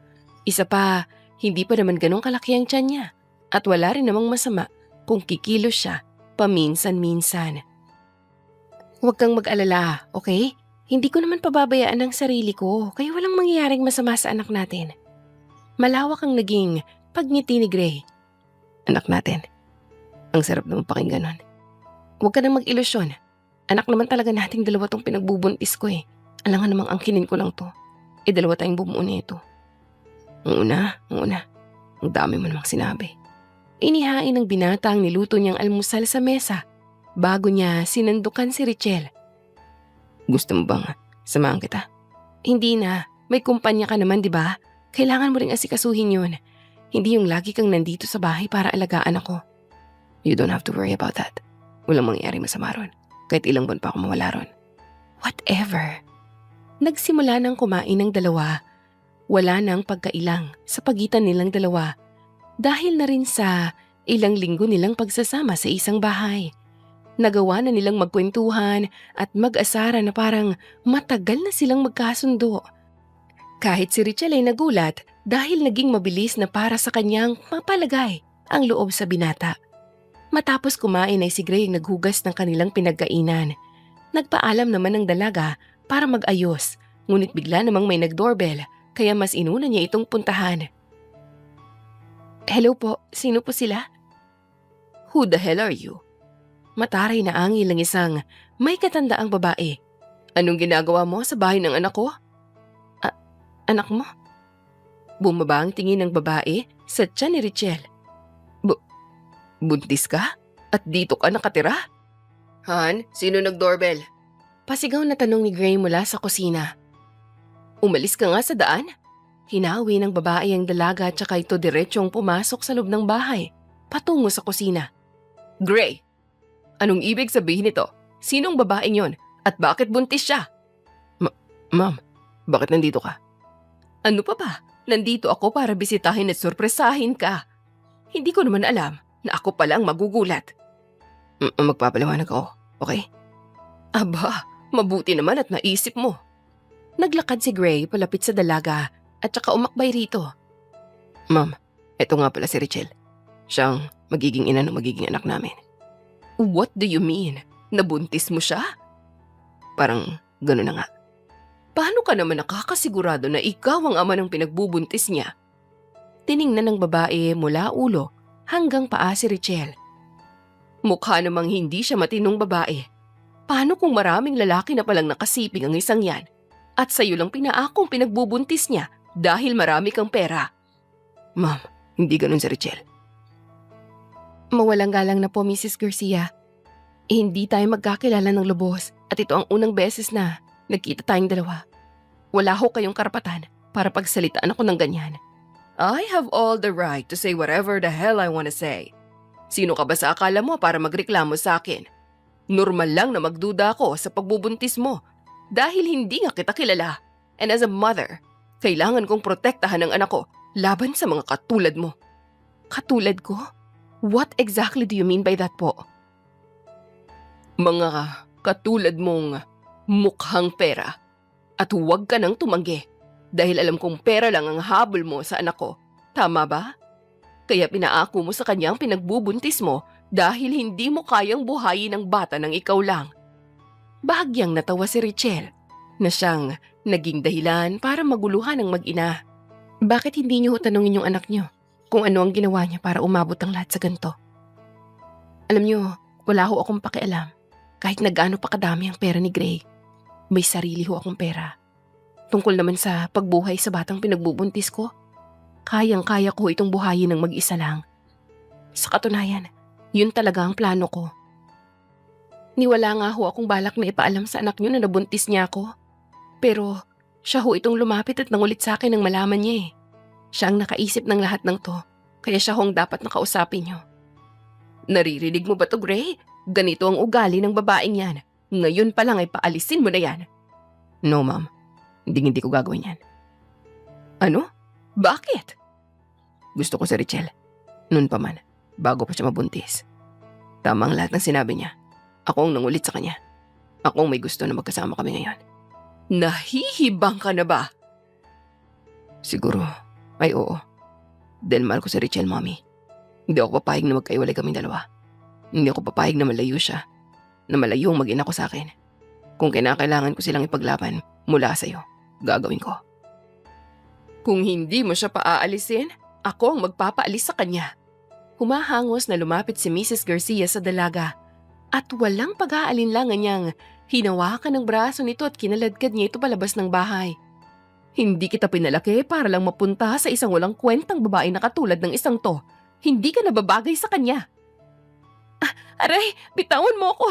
Isa pa, hindi pa naman ganong kalaki ang tiyan niya. At wala rin namang masama kung kikilos siya paminsan-minsan. Huwag kang mag-alala, okay? Hindi ko naman pababayaan ang sarili ko, kaya walang mangyayaring masama sa anak natin. Malawak ang naging pagngiti ni Gray. Anak natin. Ang sarap naman pakinggan nun. Huwag ka nang mag-ilusyon. Anak naman talaga nating dalawa tong pinagbubuntis ko eh. Alangan namang angkinin ko lang to. Dalawa tayong bumuo nito. Una. Ang dami mo namang sinabi. Inihain ng binata ang niluto niyang almusal sa mesa bago niya sinandukan si Richelle. Gusto mo bang samahan kita? Hindi na. May kumpanya ka naman, di ba? Kailangan mo ring asikasuhin yun. Hindi yung lagi kang nandito sa bahay para alagaan ako. You don't have to worry about that. Walang mangyayari masama ron. Kahit ilang buwan pa ako mawala ron. Whatever. Nagsimula nang kumain ng dalawa. Wala nang pagkailang sa pagitan nilang dalawa. Dahil na rin sa ilang linggo nilang pagsasama sa isang bahay. Nagawa na nilang magkwentuhan at mag-asara na parang matagal na silang magkasundo. Kahit si Richelle ay nagulat dahil naging mabilis na para sa kanyang mapalagay ang loob sa binata. Matapos kumain ay si Gray ang naghugas ng kanilang pinagkainan. Nagpaalam naman ng dalaga para mag-ayos, ngunit bigla namang may nag-doorbell kaya mas inuna niya itong puntahan. Hello po, sino po sila? Who the hell are you? Mataray na angil ng isang may katandaang babae. Anong ginagawa mo sa bahay ng anak ko? Anak mo? Bumaba ang tingin ng babae sa tiyan ni Richelle. Buntis ka? At dito ka nakatira? Han, sino nag-doorbell? Pasigaw na tanong ni Gray mula sa kusina. Umalis ka nga sa daan? Hinawi ng babae ang dalaga at saka ito diretsyong pumasok sa loob ng bahay, patungo sa kusina. Gray, anong ibig sabihin nito? Sinong babaeng yon at bakit buntis siya? Ma'am, bakit nandito ka? Ano pa ba? Nandito ako para bisitahin at sorpresahin ka. Hindi ko naman alam na ako pala ang magugulat. Magpapaliwanag ako, okay? Aba, mabuti naman at naisip mo. Naglakad si Gray palapit sa dalaga at saka umakbay rito. Ma'am, eto nga pala si Richelle. Siyang magiging ina ng magiging anak namin. What do you mean? Nabuntis mo siya? Parang gano'n na nga. Paano ka naman nakakasigurado na ikaw ang ama ng pinagbubuntis niya? Tiningnan ng babae mula ulo hanggang paa si Richelle. Mukha namang hindi siya matinong babae. Paano kung maraming lalaki na palang nakasiping ang isang yan at sa'yo lang pinaakong pinagbubuntis niya dahil marami kang pera? Ma'am, hindi ganun si Richelle. Mawalang galang na po, Mrs. Garcia. Hindi tayo magkakilala ng lubos at ito ang unang beses na nagkita tayong dalawa. Wala ho kayong karapatan para pagsalitaan ako ng ganyan. I have all the right to say whatever the hell I want to say. Sino ka ba sa akala mo para magreklamo sa akin? Normal lang na magduda ako sa pagbubuntis mo dahil hindi nga kita kilala. And as a mother, kailangan kong protektahan ang anak ko laban sa mga katulad mo. Katulad ko? What exactly do you mean by that po? Mga katulad mong mukhang pera. At huwag ka nang tumanggi dahil alam kong pera lang ang habol mo sa anak ko. Tama ba? Kaya pinaako mo sa kanyang pinagbubuntis mo dahil hindi mo kayang buhayin ang bata ng ikaw lang. Bahagyang natawa si Richelle na siyang naging dahilan para maguluhan ang mag-ina. Bakit hindi niyo tanungin yung anak niyo? kung ano ang ginawa niya para umabot ang lahat sa ganito. Alam niyo, wala ho akong pakialam. Kahit na gaano pa kadami ang pera ni Gray, may sarili ho akong pera. Tungkol naman sa pagbuhay sa batang pinagbubuntis ko, kayang-kaya ko itong buhayin ng mag-isa lang. Sa katunayan, yun talaga ang plano ko. Niwala nga ho akong balak na ipaalam sa anak niyo na nabuntis niya ako. Pero siya ho itong lumapit at nangulit sa akin nang malaman niya eh. Siya ang nakaisip ng lahat ng to, kaya siya ho ang dapat nakausapin niyo. Naririnig mo ba to, Gray? Ganito ang ugali ng babaeng yan. Ngayon pa lang ay paalisin mo na yan. No, ma'am. Hindi ko gagawin yan. Ano? Bakit? Gusto ko si Richelle. Noon pa man, bago pa siya mabuntis. Tama ang lahat ng sinabi niya. Ako ang nangulit sa kanya. Ako ang may gusto na magkasama kami ngayon. Nahihibang ka na ba? Siguro, ay oo. Dahil mahal ko si Richelle, mommy. Hindi ako papayag na magkaiwalay kaming dalawa. Hindi ako papayag na malayo siya. Na malayo ang mag-ina ko sa akin. Kung kinakailangan ko silang ipaglaban mula sa'yo, gagawin ko. Kung hindi mo siya paaalisin, ako ang magpapaalis sa kanya. Humahangos na lumapit si Mrs. Garcia sa dalaga at walang pag-aalinlangan niyang hinawakan ng braso nito at kinaladkad niya ito palabas ng bahay. Hindi kita pinalaki para lang mapunta sa isang walang kwentang babae na katulad ng isang to. Hindi ka nababagay sa kanya. Aray, bitawan mo ako.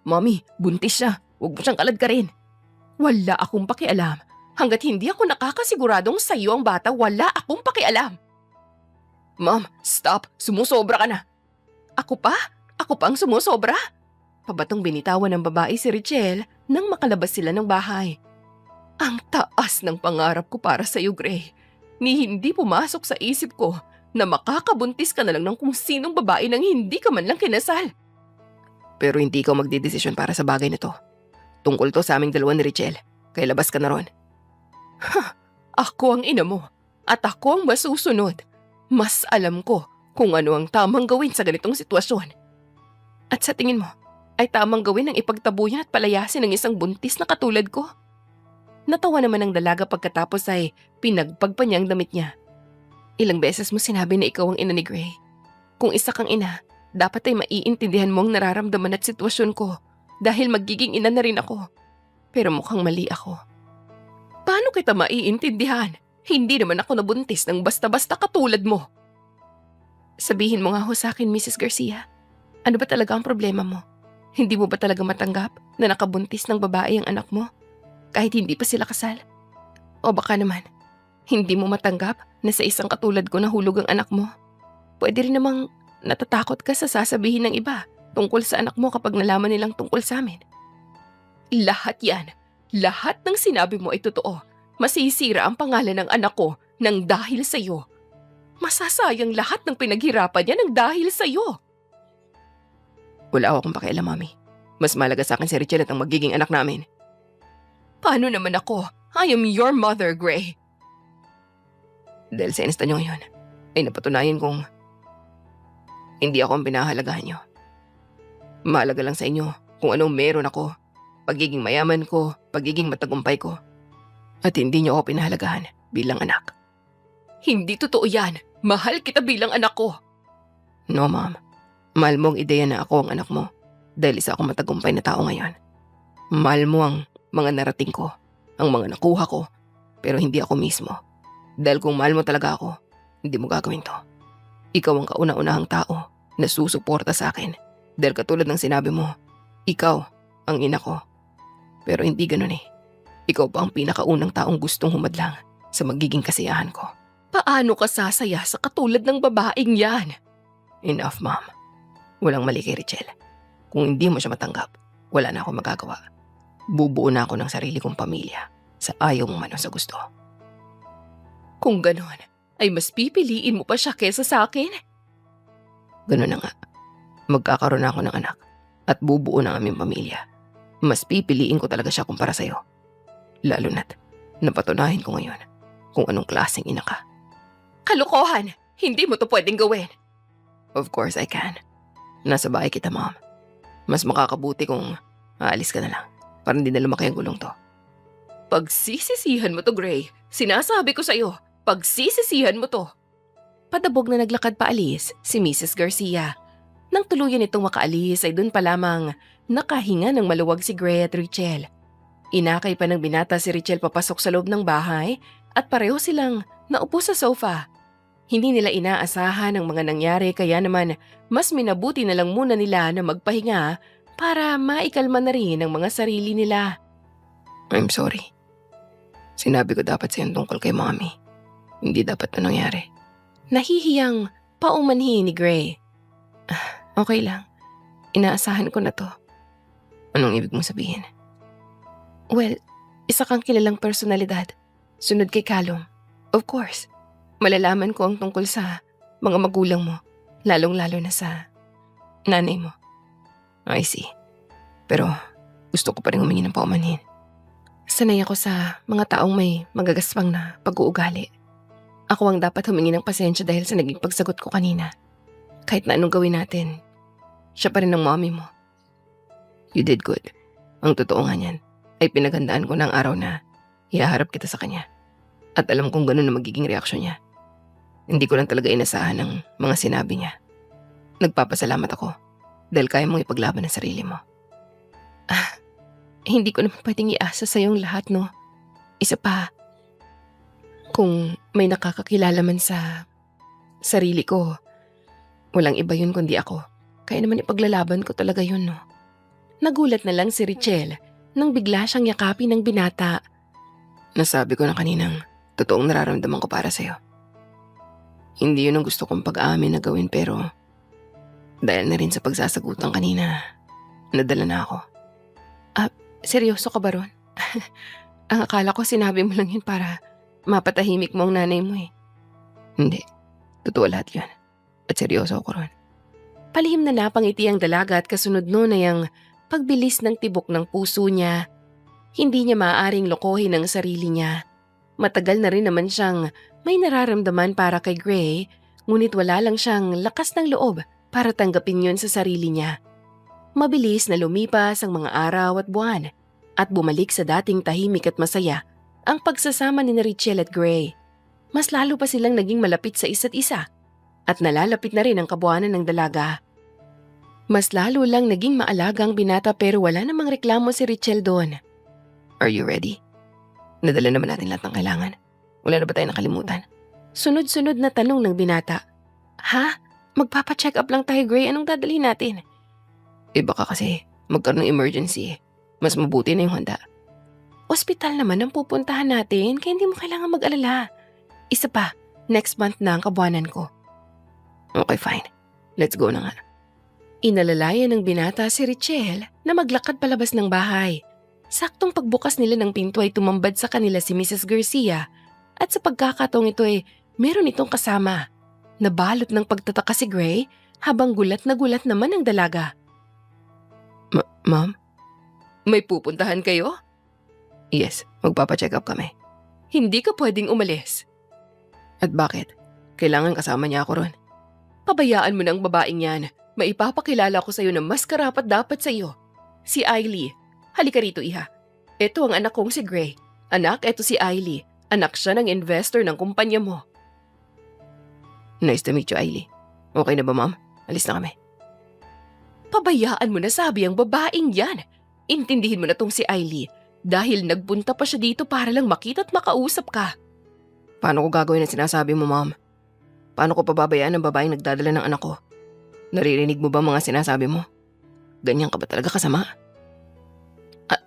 Mommy, buntis siya. Huwag mo siyang kaladkarin. Wala akong pakialam. Hanggat hindi ako nakakasiguradong sa'yo ang bata, wala akong pakialam. Mom, stop. Sumusobra ka na. Ako pa? Ako pa ang sumusobra? Pabatong binitawan ng babae si Richelle nang makalabas sila ng bahay. Ang taas ng pangarap ko para sa'yo, Gray. Ni hindi pumasok sa isip ko na makakabuntis ka na lang ng kung sinong babae nang hindi ka man lang kinasal. Pero hindi ikaw magdidesisyon para sa bagay na to. Tungkol to sa aming dalawa ni Richelle, kaya labas ka na ron. Ako ang ina mo at ako ang masusunod. Mas alam ko kung ano ang tamang gawin sa ganitong sitwasyon. At sa tingin mo, ay tamang gawin ang ipagtabuyan at palayasin ng isang buntis na katulad ko? Natawa naman ang dalaga pagkatapos ay pinagpagpa niya ang damit niya. Ilang beses mo sinabi na ikaw ang ina ni Gray. Kung isa kang ina, dapat ay maiintindihan mo ang nararamdaman at sitwasyon ko dahil magiging ina na rin ako. Pero mukhang mali ako. Paano kita maiintindihan? Hindi naman ako nabuntis ng basta-basta katulad mo. Sabihin mo nga ho sa akin, Mrs. Garcia. Ano ba talaga ang problema mo? Hindi mo ba talaga matanggap na nakabuntis ng babae ang anak mo? Kahit hindi pa sila kasal? O baka naman, hindi mo matanggap na sa isang katulad ko nahulog ang anak mo? Pwede rin namang natatakot ka sa sasabihin ng iba tungkol sa anak mo kapag nalaman nilang tungkol sa amin. Lahat yan. Lahat ng sinabi mo ay totoo. Masisira ang pangalan ng anak ko nang dahil sa'yo. Masasayang lahat ng pinaghirapan niya nang dahil sa'yo. Wala akong pakialam, Mami. Mas malaga sa akin si Richelle at ang magiging anak namin. Paano naman ako? I am your mother, Gray. Dahil sa insta niyo ngayon, ay napatunayan kong hindi ako ang pinahalagahan niyo. Mahalaga lang sa inyo kung anong meron ako, pagiging mayaman ko, pagiging matagumpay ko. At hindi niyo ako pinahalagahan bilang anak. Hindi totoo yan. Mahal kita bilang anak ko. No, Mom. Mahal mo ang ideya na ako ang anak mo dahil isa akong matagumpay na tao ngayon. Mahal mo ang mga narating ko, ang mga nakuha ko, pero hindi ako mismo. Dahil kung mahal mo talaga ako, hindi mo gagawin to. Ikaw ang kauna-unahang tao na susuporta sa akin. Dahil katulad ng sinabi mo, ikaw ang ina ko. Pero hindi ganun eh. Ikaw pa ang pinakaunang taong gustong humadlang sa magiging kasiyahan ko. Paano ka sasaya sa katulad ng babaeng yan? Enough, Mom. Walang mali kay Richelle. Kung hindi mo siya matanggap, wala na ako magagawa. Bubuo na ako ng sarili kong pamilya sa ayaw mo man o sa gusto. Kung ganon, ay mas pipiliin mo pa siya kesa sa akin? Ganon na nga. Magkakaroon na ako ng anak at bubuo na aming pamilya. Mas pipiliin ko talaga siya kumpara sa'yo. Lalo na't napatunahin ko ngayon kung anong klaseng ina ka. Kalokohan! Hindi mo to pwedeng gawin. Of course I can. Nasa bahay kita, Mom. Mas makakabuti kung aalis ka na lang para hindi na lumaki ang gulong to. Pagsisisihan mo to, Gray. Sinasabi ko sa'yo, pagsisisihan mo to. Padabog na naglakad paalis si Mrs. Garcia. Nang tuluyan itong makaalis ay dun pa lamang nakahinga ng maluwag si Gray at Richelle. Inakay pa ng binata si Richelle papasok sa loob ng bahay at pareho silang naupo sa sofa. Hindi nila inaasahan ang mga nangyari kaya naman mas minabuti na lang muna nila na magpahinga para maikalma na rin ang mga sarili nila. I'm sorry. Sinabi ko dapat sa'yo tungkol kay Mommy. Hindi dapat na nangyari. Nahihiyang paumanhi ni Gray. Okay lang. Inaasahan ko na to. Anong ibig mong sabihin? Well, isa kang kilalang personalidad. Sunod kay Callum. Of course. Malalaman ko ang tungkol sa mga magulang mo. Lalong-lalo na sa nanay mo. I see. Pero gusto ko pa rin humingi ng paumanhin. Sanay ako sa mga taong may magagaspang na pag-uugali. Ako ang dapat humingi ng pasensya dahil sa naging pagsagot ko kanina. Kahit na anong gawin natin, siya pa rin ang mommy mo. You did good. Ang totoo nga niyan ay pinaghandaan ko ng araw na ihaharap kita sa kanya. At alam kong ganun na magiging reaksyon niya. Hindi ko lang talaga inasahan ang mga sinabi niya. Nagpapasalamat ako dahil kaya mong ipaglaban ang sarili mo. Hindi ko naman pwedeng iasa sa iyong lahat, no? Isa pa, kung may nakakakilala man sa sarili ko, walang iba yun kundi ako. Kaya naman ipaglalaban ko talaga yun, no? Nagulat na lang si Richelle nang bigla siyang yakapin ng binata. Nasabi ko na kaninang totoong nararamdaman ko para sa'yo. Hindi yun ang gusto kong pag-aamin na gawin pero dahil na rin sa pagsasagutan kanina, nadala na ako. Seryoso ka ba ron? Ang akala ko sinabi mo lang yun para mapatahimik mo ang nanay mo eh. Hindi. Totoo lahat yun. At seryoso ako ron. Palihim na napangiti ang dalaga at kasunod nun ay ang pagbilis ng tibok ng puso niya. Hindi niya maaaring lokohin ang sarili niya. Matagal na rin naman siyang may nararamdaman para kay Gray, ngunit wala lang siyang lakas ng loob para tanggapin yun sa sarili niya. Mabilis na lumipas ang mga araw at buwan at bumalik sa dating tahimik at masaya ang pagsasama ni Richelle at Gray. Mas lalo pa silang naging malapit sa isa't isa at nalalapit na rin ang kabuuanan ng dalaga. Mas lalo lang naging maalaga ang binata pero wala namang reklamo si Richelle doon. Are you ready? Nadala naman natin lahat ng kailangan. Wala na ba tayo nakalimutan? Sunod-sunod na tanong ng binata. Ha? Magpapacheck up lang tayo, Gray. Anong dadalhin natin? Baka kasi magkaroon ng emergency. Mas mabuti na yung handa. Ospital naman ang pupuntahan natin kaya hindi mo kailangan mag-alala. Isa pa, next month na ang kabuanan ko. Okay, fine. Let's go na nga. Inalalayan ng binata si Richelle na maglakad palabas ng bahay. Saktong pagbukas nila ng pinto ay tumambad sa kanila si Mrs. Garcia at sa pagkakataong ito ay meron itong kasama. Nabalot ng pagtataka si Gray habang gulat na gulat naman ang dalaga. Ma'am? May pupuntahan kayo? Yes, magpapacheck up kami. Hindi ka pwedeng umalis. At bakit? Kailangan kasama niya ako ron. Pabayaan mo na ang babaeng yan. Maipapakilala ko sa'yo na mas karapat dapat sa'yo. Si Ailey. Halika rito, iha. Ito ang anak kong si Gray. Anak, ito si Ailey. Anak siya ng investor ng kumpanya mo. Nice to meet you, Ailey. Okay na ba, ma'am? Alis na kami. Pabayaan mo na sabi ang babaeng yan. Intindihin mo na tong si Ailey dahil nagpunta pa siya dito para lang makita at makausap ka. Paano ko gagawin ang sinasabi mo, ma'am? Paano ko pababayaan ang babaeng nagdadala ng anak ko? Naririnig mo ba mga sinasabi mo? Ganyan ka ba talaga kasama?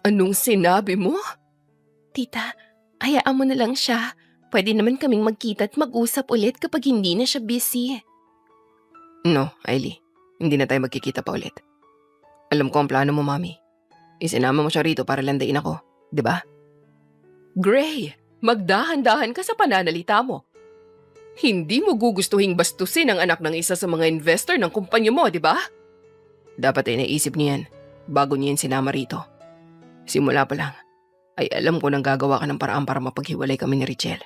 Anong sinabi mo? Tita, hayaan mo na lang siya. Pwede naman kaming magkita at mag-usap ulit kapag hindi na siya busy. No, Ailey. Hindi na tayo magkikita pa ulit. Alam ko ang plano mo, Mami. Isinama mo siya rito para landain ako, di ba? Gray, magdahan-dahan ka sa pananalita mo. Hindi mo gugustuhing bastusin ang anak ng isa sa mga investor ng kumpanya mo, di ba? Dapat ay naisip niyan bago niyan sinama rito. Simula pa lang, ay alam ko nang gagawa ka ng paraan para mapaghiwalay kami ni Richelle.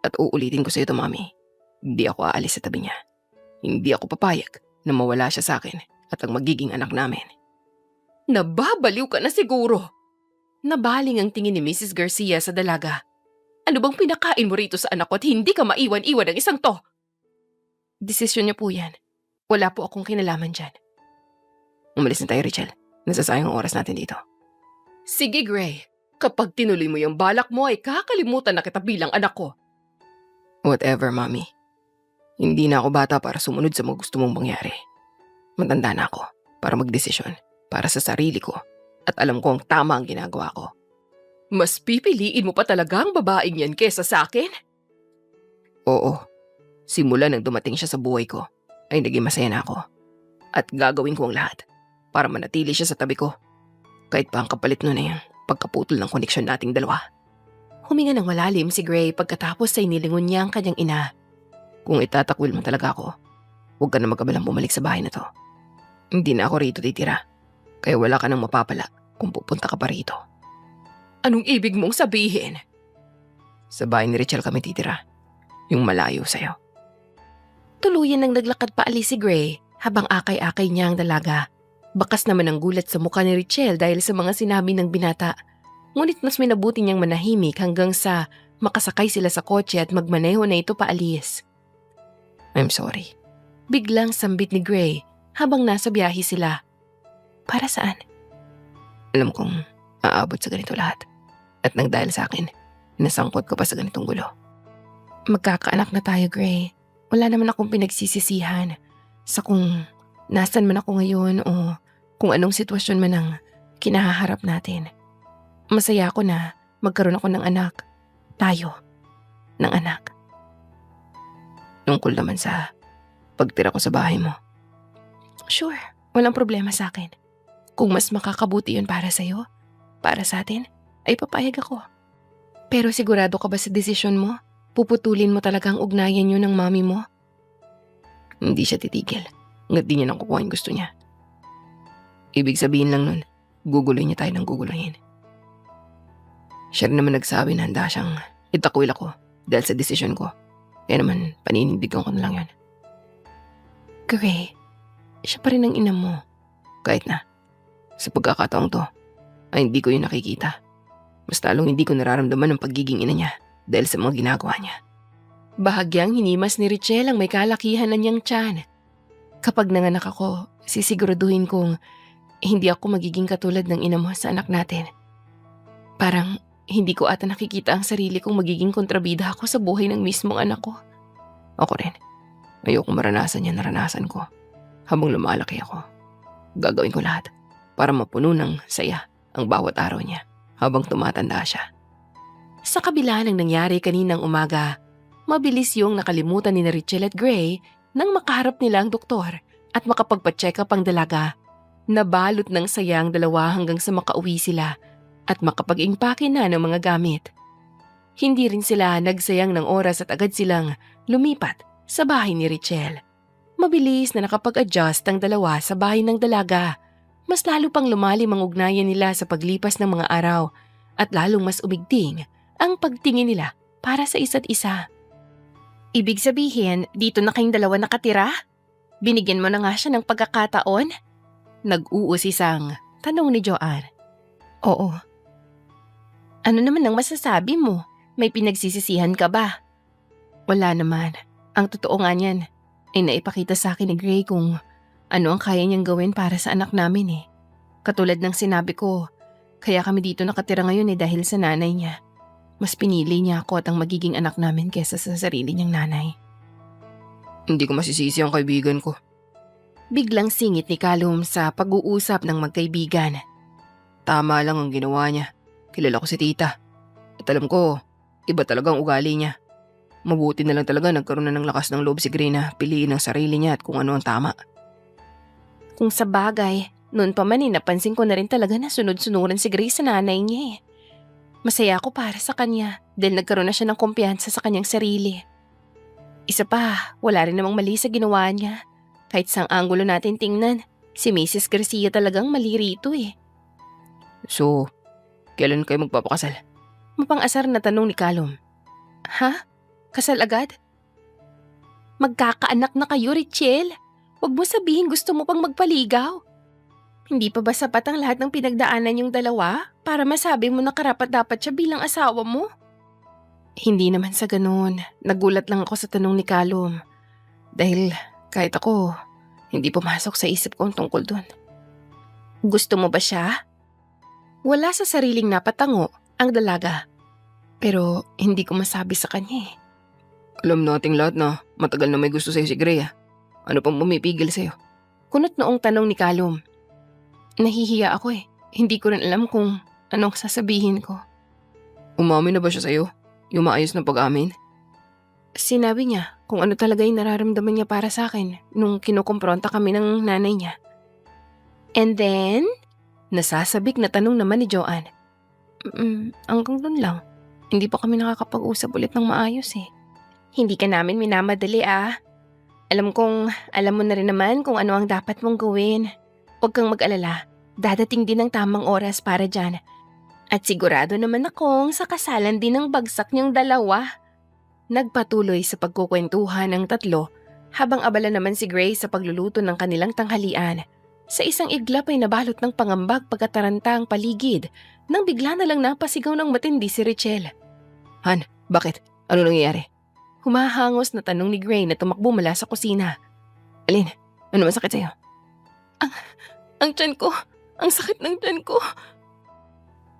At uulitin ko sa iyo ito, Mami. Hindi ako aalis sa tabi niya. Hindi ako papayag na mawala siya sa akin at ang magiging anak namin. Nababaliw ka na siguro. Nabaling ang tingin ni Mrs. Garcia sa dalaga. Ano bang pinakain mo rito sa anak ko at hindi ka maiwan-iwan ng isang to? Desisyon niya po yan. Wala po akong kinalaman dyan. Umalis na tayo, Richelle. Nasasayang ang oras natin dito. Sige, Gray. Kapag tinuloy mo yung balak mo ay kakalimutan na kita bilang anak ko. Whatever, Mommy. Hindi na ako bata para sumunod sa mga gusto mong mangyari. Matanda na ako para magdesisyon para sa sarili ko at alam ko ang tama ang ginagawa ko. Mas pipiliin mo pa talaga ang babaeng yan kesa sa akin? Oo. Simula nang dumating siya sa buhay ko, ay naging masaya na ako. At gagawin ko ang lahat para manatili siya sa tabi ko. Kahit pa ang kapalit nun ay ang pagkaputol ng koneksyon nating dalawa. Huminga ng malalim si Gray pagkatapos ay nilingon niya ang kanyang ina. Kung itatakwil mo talaga ako, huwag ka na mag-abalang bumalik sa bahay na to. Hindi na ako rito titira, kaya wala ka nang mapapala kung pupunta ka pa rito. Anong ibig mong sabihin? Sa bahay ni Richelle kami titira, yung malayo sa'yo. Tuluyan nang naglakad pa alis si Gray habang akay-akay niya ang dalaga. Bakas naman ang gulat sa mukha ni Richelle dahil sa mga sinabi ng binata. Ngunit mas minabuti niyang manahimik hanggang sa makasakay sila sa kotse at magmaneho na ito paalis. I'm sorry. Biglang sambit ni Gray habang nasa biyahe sila. Para saan? Alam kong aabot sa ganito lahat. At nang dahil sa akin, nasangkot ko pa sa ganitong gulo. Magkakaanak na tayo, Gray. Wala naman akong pinagsisisihan sa kung nasan man ako ngayon o kung anong sitwasyon man ang kinahaharap natin. Masaya ako na magkaroon ako ng anak. Tayo. Ng anak. Tungkol naman sa pagtira ko sa bahay mo. Sure, walang problema sa akin. Kung mas makakabuti yun para sa'yo, para sa atin, ay papayag ako. Pero sigurado ka ba sa desisyon mo? Puputulin mo talaga ang ugnayan yun ng mami mo? Hindi siya titigil. Hanggat di niya nang kukuha yung gusto niya. Ibig sabihin lang nun, guguluhin niya tayo ng guguluhin. Siya rin naman nagsabi na handa siyang itakwil ako dahil sa desisyon ko. Kaya naman, paninindigan ko na lang yan. Gray, siya pa rin ang ina mo. Kahit na, sa pagkakataong to, ay hindi ko yun nakikita. Mas lalong hindi ko nararamdaman ang pagiging ina niya dahil sa mga ginagawa niya. Bahagyang hinimas ni Richelle ang may kalakihan na niyang tiyan. Kapag nanganak ako, sisiguraduhin kong hindi ako magiging katulad ng ina mo sa anak natin. Parang hindi ko ata nakikita ang sarili kong magiging kontrabida ako sa buhay ng mismong anak ko. Ako rin. Ayoko maranasan yan naranasan ko. Habang lumalaki ako, gagawin ko lahat para mapuno ng saya ang bawat araw niya habang tumatanda siya. Sa kabila ng nangyari kaninang umaga, mabilis yung nakalimutan ni Richelle at Gray nang makaharap nila ang doktor at makapagpa-check up ang dalaga. Nabalot ng saya ang dalawa hanggang sa makauwi sila at makapag-impake na ng mga gamit. Hindi rin sila nagsayang ng oras at agad silang lumipat sa bahay ni Richelle. Mabilis na nakapag-adjust ang dalawa sa bahay ng dalaga. Mas lalo pang lumalim ang ugnayan nila sa paglipas ng mga araw at lalong mas umigting ang pagtingin nila para sa isa't isa. Ibig sabihin, dito na kayong dalawa nakatira? Binigyan mo na nga siya ng pagkakataon? Nag-uusisang tanong ni Joanne. Oo. Ano naman ang masasabi mo? May pinagsisisihan ka ba? Wala naman. Ang totoo nga niyan ay naipakita sa akin ni Gray kung ano ang kaya niyang gawin para sa anak namin eh. Katulad ng sinabi ko, kaya kami dito nakatira ngayon eh dahil sa nanay niya. Mas pinili niya ako at ang magiging anak namin kesa sa sarili niyang nanay. Hindi ko masisisi ang kaibigan ko. Biglang singit ni Callum sa pag-uusap ng magkaibigan. Tama lang ang ginawa niya. Kilala ko si tita. At alam ko, iba talagang ugali niya. Mabuti na lang talaga nagkaroon na ng lakas ng loob si Gray na piliin ang sarili niya at kung ano ang tama. Kung sa bagay, noon pa man napansin ko na rin talaga na sunod-sunuran si Gray sa nanay niya eh. Masaya ako para sa kanya dahil nagkaroon na siya ng kumpiyansa sa kanyang sarili. Isa pa, wala rin namang mali sa ginawa niya. Kahit sang anggulo natin tingnan, si Mrs. Garcia talagang mali rito eh. So, kailan kayo magpapakasal? Mapang-asar na tanong ni Callum. Ha? Kasal agad? Magkakaanak na kayo, Richelle. Huwag mo sabihin gusto mo pang magpaligaw. Hindi pa ba sapat ang lahat ng pinagdaanan yung dalawa para masabi mo na karapat-dapat siya bilang asawa mo? Hindi naman sa ganun. Nagulat lang ako sa tanong ni Callum. Dahil kahit ako, hindi pumasok sa isip ko ang tungkol dun. Gusto mo ba siya? Wala sa sariling napatango ang dalaga. Pero hindi ko masabi sa kanya eh. Alam nating lahat na matagal na may gusto sa'yo si Gray ah. Ano pang pumipigil sa'yo? Kunot noong tanong ni Callum. Nahihiya ako eh. Hindi ko rin alam kung anong sasabihin ko. Umamin na ba siya sa'yo? Yung maayos na pag-amin? Sinabi niya kung ano talaga yung nararamdaman niya para sa akin nung kinukumpronta kami ng nanay niya. And then? Nasasabik na tanong naman ni Joanne. Hanggang dun lang. Hindi pa kami nakakapag-usap ulit ng maayos eh. Hindi ka namin minamadali ah. Alam mo na rin naman kung ano ang dapat mong gawin. Huwag kang mag-alala. Dadating din ang tamang oras para dyan. At sigurado naman akong sa kasalan din ng bagsak niyang dalawa. Nagpatuloy sa pagkukwentuhan ng tatlo habang abala naman si Gray sa pagluluto ng kanilang tanghalian. Sa isang iglap ay nabalot ng pangambag pagkataranta ang paligid nang bigla na lang napasigaw ng matindi si Richelle. Han, bakit? Ano nangyayari? Humahangos na tanong ni Gray na tumakbo mula sa kusina. Alin, ano masakit sa'yo? Ang tiyan ko. Ang sakit ng tiyan ko.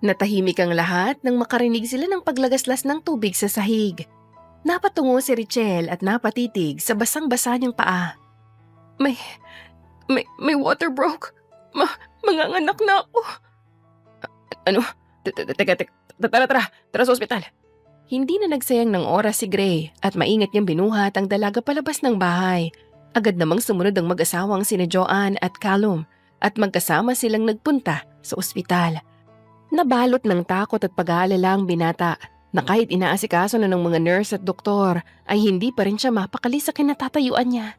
Natahimik ang lahat nang makarinig sila ng paglagaslas ng tubig sa sahig. Napatungo si Richelle at napatitig sa basang-basa niyang paa. May water broke. Manganganak na ako. Ano? Tara sa ospital. Hindi na nagsayang ng oras si Gray at maingat niyang binuhat ang dalaga palabas ng bahay. Agad namang sumunod ang mag-asawang sina Joanne at Callum at magkasama silang nagpunta sa ospital. Nabalot ng takot at pag-aalala ang binata na kahit inaasikaso na ng mga nurse at doktor ay hindi pa rin siya mapakali sa kinatatayuan niya.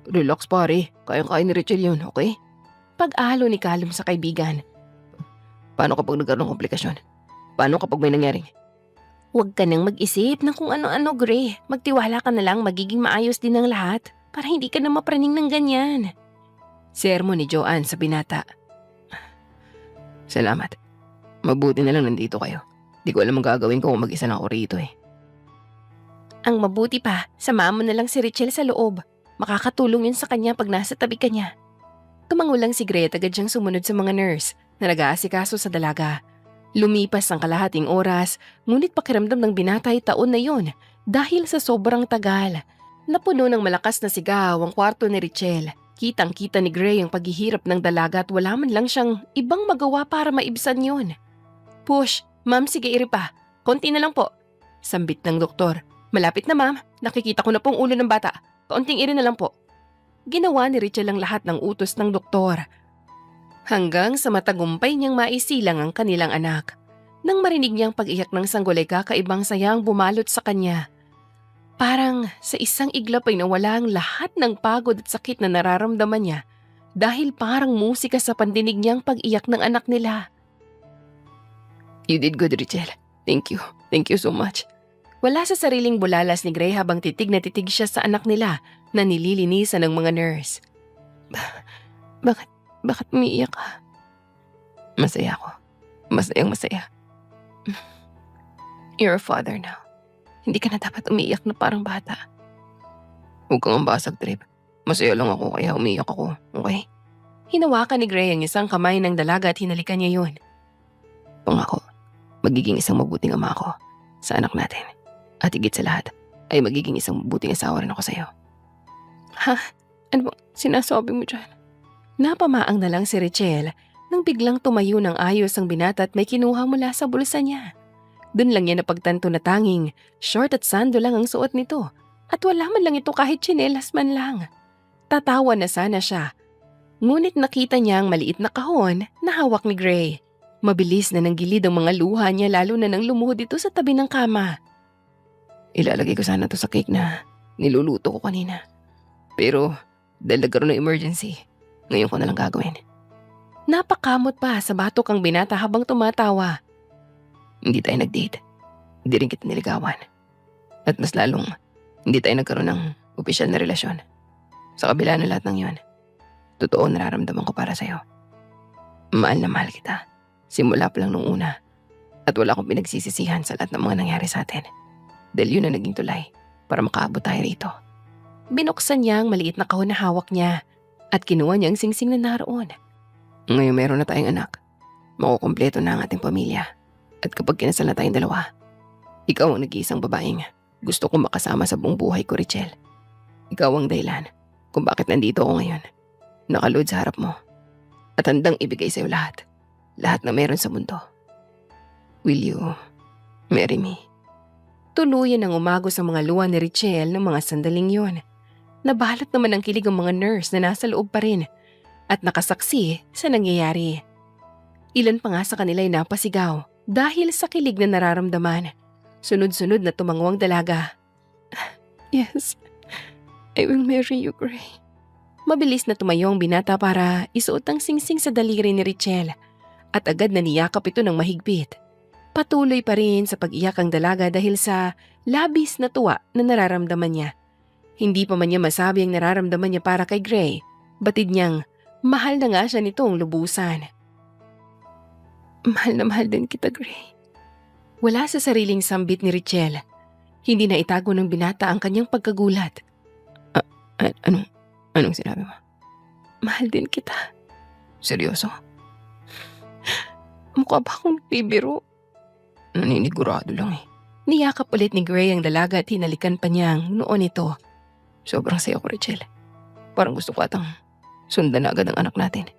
Relax pare, kayang-kaya ni Richelle yun, okay? Pag-alo ni Callum sa kaibigan. Paano kapag nagkaroon ng komplikasyon? Paano kapag may nangyaring? Huwag ka nang mag-isip ng kung ano-ano, Gray. Magtiwala ka na lang, magiging maayos din ang lahat para hindi ka na mapraning ng ganyan. Sermon ni Joanne sa binata. Salamat. Mabuti na lang nandito kayo. Di ko alam ang gagawin ko kung mag-isa lang ako rito eh. Ang mabuti pa, samahan mo na lang si Richelle sa loob. Makakatulong yun sa kanya pag nasa tabi ka niya. Tumangulang si Gray at agad siyang sumunod sa mga nurse na nag-aasikaso sa dalaga. Lumipas ang kalahating oras, ngunit pakiramdam ng binata ay taon na yun dahil sa sobrang tagal. Napuno ng malakas na sigaw ang kwarto ni Richelle. Kitang-kita ni Gray ang paghihirap ng dalaga at wala man lang siyang ibang magawa para maibsan yun. Push, ma'am sige iri pa. Konti na lang po. Sambit ng doktor. Malapit na ma'am, nakikita ko na pong ulo ng bata. Kaunting iri na lang po. Ginawa ni Richelle ang lahat ng utos ng doktor. Hanggang sa matagumpay niyang maisilang ang kanilang anak. Nang marinig niyang pag-iyak ng sanggolay kakaibang sayang bumalot sa kanya. Parang sa isang iglap ay nawala ang lahat ng pagod at sakit na nararamdaman niya dahil parang musika sa pandinig niyang pag-iyak ng anak nila. You did good, Richelle. Thank you. Thank you so much. Wala sa sariling bulalas ni Gray habang titig na titig siya sa anak nila na nililinisan ng mga nurse. Bakit umiiyak ka? Masaya ako. Masaya. You're a father now. Hindi ka na dapat umiiyak na parang bata. Huwag kang ambasag, Trip. Masaya lang ako kaya umiiyak ako, okay? Hinawakan ni Gray ang isang kamay ng dalaga at hinalikan niya yun. Pangako, magiging isang mabuting ama ako sa anak natin. At higit sa lahat, ay magiging isang mabuting asawa rin ako sa'yo. Ha? Ano bang sinasabi mo dyan? Napamaang na lang si Richelle nang biglang tumayo ng ayos ang binata at may kinuha mula sa bulsa niya. Doon lang niya napagtanto na tanging short at sando lang ang suot nito at wala man lang ito kahit tsinelas man lang. Tatawa na sana siya. Ngunit nakita niya ang maliit na kahon na hawak ni Gray. Mabilis na nanggilid ang mga luha niya lalo na nang lumuhod ito sa tabi ng kama. Ilalagay ko sana to sa cake na niluluto ko kanina. Pero dahil nagkaroon ng emergency, ngayon ko na lang gagawin. Napakamot pa sa batok ang binata habang tumatawa. Hindi tayo nag-date. Hindi rin kita niligawan. At mas lalong, hindi tayo nagkaroon ng opisyal na relasyon. Sa kabila ng lahat ng yun, totoo nararamdaman ko para sa'yo. Mahal na mahal kita. Simula pa lang nung una. At wala akong pinagsisisihan sa lahat ng mga nangyari sa atin. Dahil yun na naging tulay para makaabot tayo rito. Binuksan niya ang maliit na kahon na hawak niya at kinuha niya ang singsing na naroon. Ngayon meron na tayong anak. Makukumpleto na ang ating pamilya. At kapag kinasal na tayong dalawa, ikaw ang nag-iisang babaeng gusto kong makasama sa buong buhay ko, Richelle. Ikaw ang dahilan kung bakit nandito ako ngayon. Nakalood sa harap mo. At handang ibigay sa'yo lahat. Lahat na meron sa mundo. Will you marry me? Tuluyan ang umagos ang mga luha ni Richelle ng mga sandaling yon. Nabalot naman ang kilig ang mga nurse na nasa loob pa rin at nakasaksi sa nangyayari. Ilan pa nga sa kanila ay napasigaw dahil sa kilig na nararamdaman. Sunod-sunod na tumango ang dalaga. Yes, I will marry you, Gray. Mabilis na tumayo ang binata para isuot ang singsing sa daliri ni Richelle at agad na niyakap ito ng mahigpit. Patuloy pa rin sa pag-iyak ang dalaga dahil sa labis na tuwa na nararamdaman niya. Hindi pa man niya masabi ang nararamdaman niya para kay Gray. Batid niyang mahal na nga siya nitong lubusan. Mahal na mahal din kita, Gray. Wala sa sariling sambit ni Richelle. Hindi na itago ng binata ang kanyang pagkagulat. Anong sinabi mo? Mahal din kita. Seryoso? Mukha ba akong bibiro? Naninigurado lang eh. Niyakap ulit ni Gray ang dalaga at hinalikan pa niya ang noon ito. Sobrang saya ko, Richelle. Parang gusto ko atang sundan na agad ang anak natin.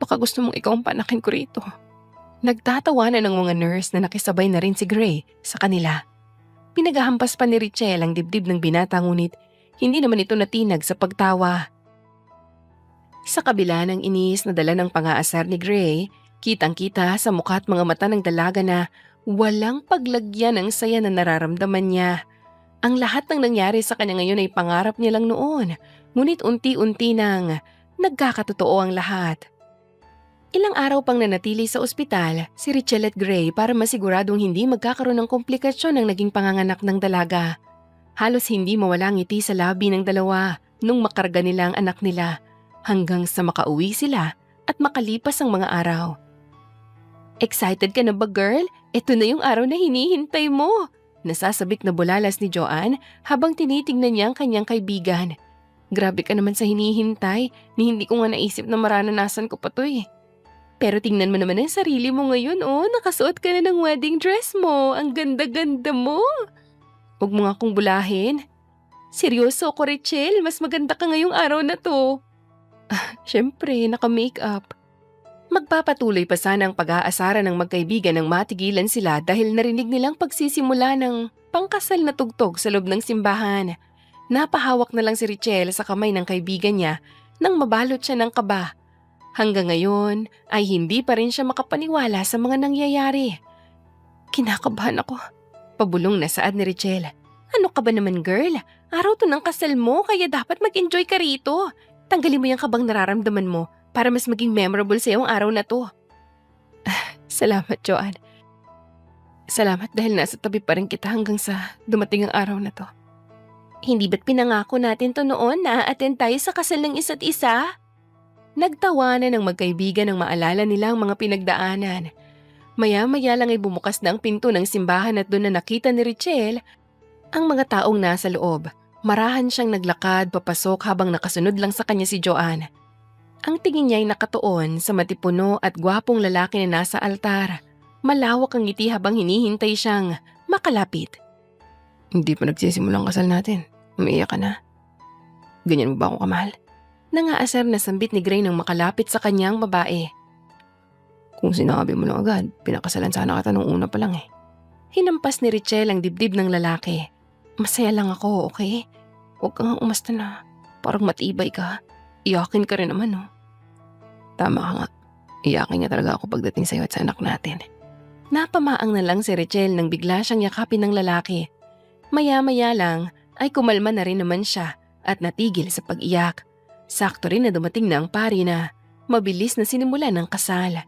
Baka gusto mong ikaw ang panakin ko rito. Nagtatawanan ng mga nurse na nakisabay na rin si Gray sa kanila. Pinagahampas pa ni Richelle ang dibdib ng binata ngunit hindi naman ito natinag sa pagtawa. Sa kabila ng inis na dala ng pang-aasar ni Gray, kitang-kita sa mukha at mga mata ng dalaga na walang paglagyan ng saya na nararamdaman niya. Ang lahat ng nangyari sa kanya ngayon ay pangarap niya lang noon, ngunit unti-unti nang nagkakatotoo ang lahat. Ilang araw pang nanatili sa ospital si Richelle at Gray para masiguradong hindi magkakaroon ng komplikasyon ang naging panganganak ng dalaga. Halos hindi mawala ang ngiti sa labi ng dalawa nung makarga nila ang anak nila hanggang sa makauwi sila at makalipas ang mga araw. Excited ka na ba, girl? Ito na yung araw na hinihintay mo. Nasasabik na bulalas ni Joanne habang tinitingnan niya ang kanyang kaibigan. Grabe ka naman sa hinihintay, ni hindi ko nga naisip na maranasan ko pa to eh. Pero tingnan mo naman ang sarili mo ngayon, oh. Nakasuot ka na ng wedding dress mo. Ang ganda-ganda mo. Huwag mo nga akong bulahin. Seryoso ko, Richelle. Mas maganda ka ngayong araw na to. Siyempre, naka-makeup. Magpapatuloy pa sana ang pag-aasaran ng magkaibigan nang matigilan sila dahil narinig nilang pagsisimula ng pangkasal na tugtog sa loob ng simbahan. Napahawak na lang si Richelle sa kamay ng kaibigan niya nang mabalot siya ng kaba. Hanggang ngayon ay hindi pa rin siya makapaniwala sa mga nangyayari. Kinakabahan ako. Pabulong na saad ni Richelle. Ano ka ba naman, girl? Araw to ng kasal mo kaya dapat mag-enjoy ka rito. Tanggalin mo yung kabang nararamdaman mo para mas maging memorable sa'yo ang araw na to. Salamat, Joanne. Salamat dahil nasa tabi pa rin kita hanggang sa dumating ang araw na to. Hindi ba't pinangako natin to noon na a-attend tayo sa kasal ng isa't isa? Nagtawanan ng magkaibigan nang maalala nila ang mga pinagdaanan. Maya-maya lang ay bumukas na ang pinto ng simbahan at doon na nakita ni Richelle ang mga taong nasa loob. Marahan siyang naglakad papasok habang nakasunod lang sa kanya si Joanne. Ang tingin niya ay nakatuon sa matipuno at gwapong lalaki na nasa altar. Malawak ang ngiti habang hinihintay siyang makalapit. Hindi pa nagsisimulang kasal natin. Umiiyak ka na. Ganyan mo ba ako kamahal? Nangaasar na sambit ni Gray nang makalapit sa kanyang babae. Kung sinabi mo lang agad, pinakasalan sana kita nung una pa lang eh. Hinampas ni Richelle ang dibdib ng lalaki. Masaya lang ako, okay? Huwag kang umasta na. Parang matibay ka. Iyakin ka rin naman, no? Tama ka nga. Iyakin niya talaga ako pagdating sa'yo at sa anak natin. Napamaang na lang si Richelle nang bigla siyang yakapin ng lalaki. Maya-maya lang ay kumalma na rin naman siya at natigil sa pag-iyak. Sakto rin na dumating na ang pari na mabilis na sinimula ng kasal.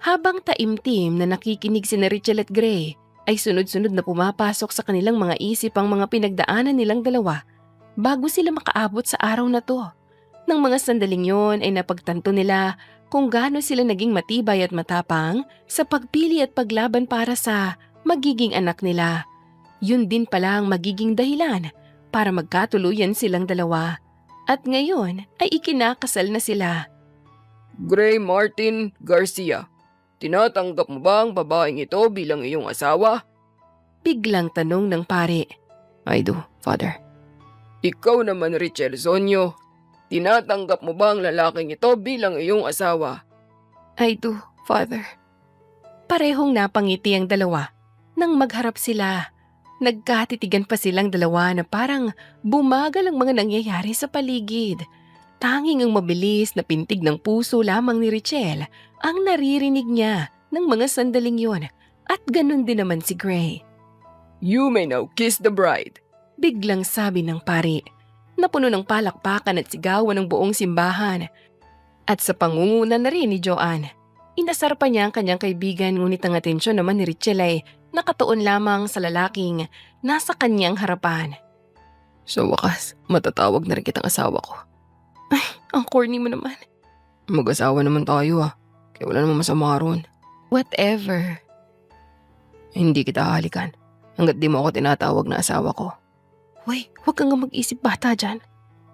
Habang taimtim na nakikinig si Richelle at Gray, ay sunod-sunod na pumapasok sa kanilang mga isip ang mga pinagdaanan nilang dalawa bago sila makaabot sa araw na to. Nang mga sandaling yon ay napagtanto nila kung gaano sila naging matibay at matapang sa pagpili at paglaban para sa magiging anak nila. Yun din pala ang magiging dahilan para magkatuluyan silang dalawa. At ngayon ay ikinakasal na sila. Gray Martin Garcia, tinatanggap mo ba ang babaeng ito bilang iyong asawa? Biglang tanong ng pare. I do, Father. Ikaw naman, Richel Sonyo, tinatanggap mo ba ang lalaking ito bilang iyong asawa? I do, Father. Parehong napangiti ang dalawa. Nang magharap sila, nagkatitigan pa silang dalawa na parang bumagal ang mga nangyayari sa paligid. Tanging ang mabilis na pintig ng puso lamang ni Richel ang naririnig niya ng mga sandaling yon, at ganun din naman si Gray. You may now kiss the bride. Biglang sabi ng pari. Napuno ng palakpakan at sigawan ng buong simbahan. At sa pangunguna na rin ni Joanne, inasar pa niya ang kanyang kaibigan, ngunit ang atensyon naman ni Richel ay nakatuon lamang sa lalaking nasa kanyang harapan. Sa wakas, matatawag na rin kitang asawa ko. Ay, ang corny mo naman. Mag-asawa naman tayo kaya wala naman masama ron. Whatever. Hindi kita hahalikan hanggat di mo ako tinatawag na asawa ko. Hoy, huwag kang mag-isip bata dyan.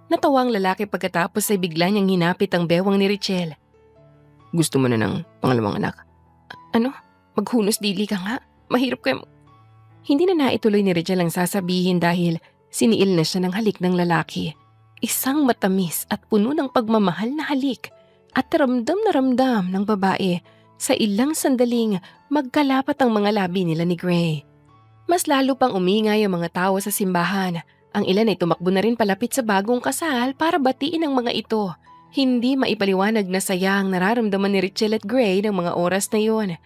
Natawa ang lalaki pagkatapos ay bigla niyang hinapit ang bewang ni Richel. Gusto mo na ng pangalawang anak? Ano? Maghunos dili ka nga? Mahirap kayo. Hindi na naituloy ni Richel ang sasabihin dahil siniil na siya ng halik ng lalaki. Isang matamis at puno ng pagmamahal na halik at ramdam na ramdam ng babae. Sa ilang sandaling magkalapat ang mga labi nila ni Gray. Mas lalo pang umingay ang mga tao sa simbahan. Ang ilan ay tumakbo na rin palapit sa bagong kasal para batiin ang mga ito. Hindi maipaliwanag na saya ang nararamdaman ni Richel at Gray ng mga oras na yon.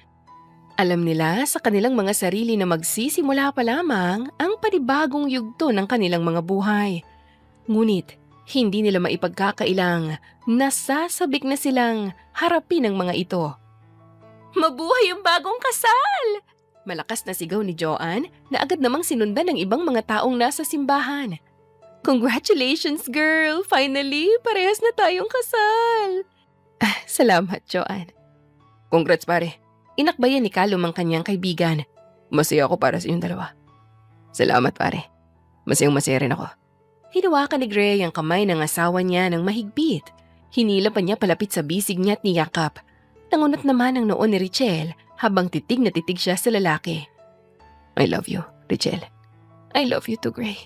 Alam nila sa kanilang mga sarili na magsisimula pa lamang ang panibagong yugto ng kanilang mga buhay. Ngunit hindi nila maipagkakailang nasasabik na silang harapin ang mga ito. Mabuhay ang bagong kasal! Malakas na sigaw ni Joanne na agad namang sinundan ng ibang mga taong nasa simbahan. Congratulations, girl! Finally, parehas na tayong kasal! Salamat, Joanne. Congrats, pare. Inakbayan ni Calum ang kanyang kaibigan. Masaya ako para sa inyong dalawa. Salamat, pare. Masayang-masaya rin ako. Hinawakan ni Gray ang kamay ng asawa niya ng mahigpit. Hinila pa niya palapit sa bisig niya at niyakap. Nangunot naman ang noon ni Richel habang titig na titig siya sa lalaki. I love you, Richel. I love you too, Gray.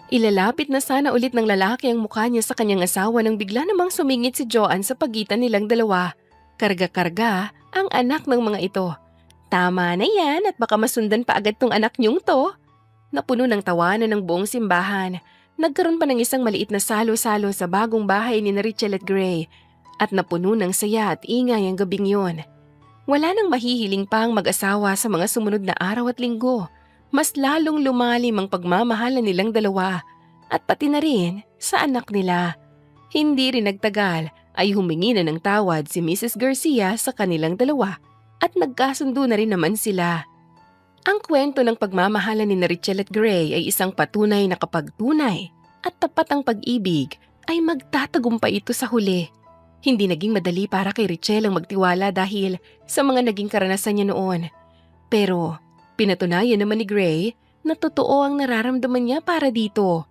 Ilalapit na sana ulit ng lalaki ang mukha niya sa kanyang asawa nang bigla namang sumingit si Joanne sa pagitan nilang dalawa. Karga-karga ang anak ng mga ito. Tama na yan at baka masundan pa agad tong anak niyong to. Napuno ng tawanan ng buong simbahan. Nagkaroon pa ng isang maliit na salo-salo sa bagong bahay ni Richel at Gray at napuno ng saya at ingay ang gabing yon. Wala nang mahihiling pa ang mag-asawa sa mga sumunod na araw at linggo. Mas lalong lumalim ang pagmamahalan nilang dalawa at pati na rin sa anak nila. Hindi rin nagtagal ay humingi na ng tawad si Mrs. Garcia sa kanilang dalawa at nagkasundo na rin naman sila. Ang kwento ng pagmamahalan ni Richel at Gray ay isang patunay na kapag tunay at tapat ang pag-ibig ay magtatagumpay ito sa huli. Hindi naging madali para kay Richel ang magtiwala dahil sa mga naging karanasan niya noon. Pero pinatunayan naman ni Gray na totoo ang nararamdaman niya para dito.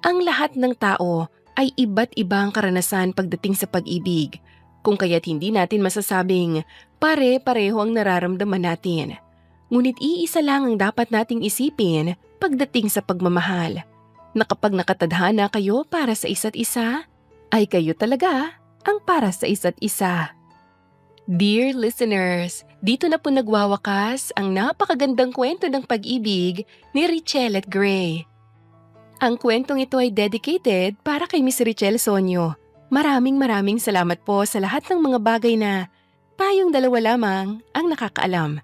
Ang lahat ng tao ay iba't ibang karanasan pagdating sa pag-ibig, kung kaya't hindi natin masasabing pare-pareho ang nararamdaman natin. Ngunit iisa lang ang dapat nating isipin pagdating sa pagmamahal, na kapag nakatadhana kayo para sa isa't isa, ay kayo talaga ang para sa isa't isa. Dear listeners, dito na po nagwawakas ang napakagandang kwento ng pag-ibig ni Richel at Gray. Ang kwentong ito ay dedicated para kay Miss Richel Sonyo. Maraming salamat po sa lahat ng mga bagay na tayong dalawa lamang ang nakakaalam.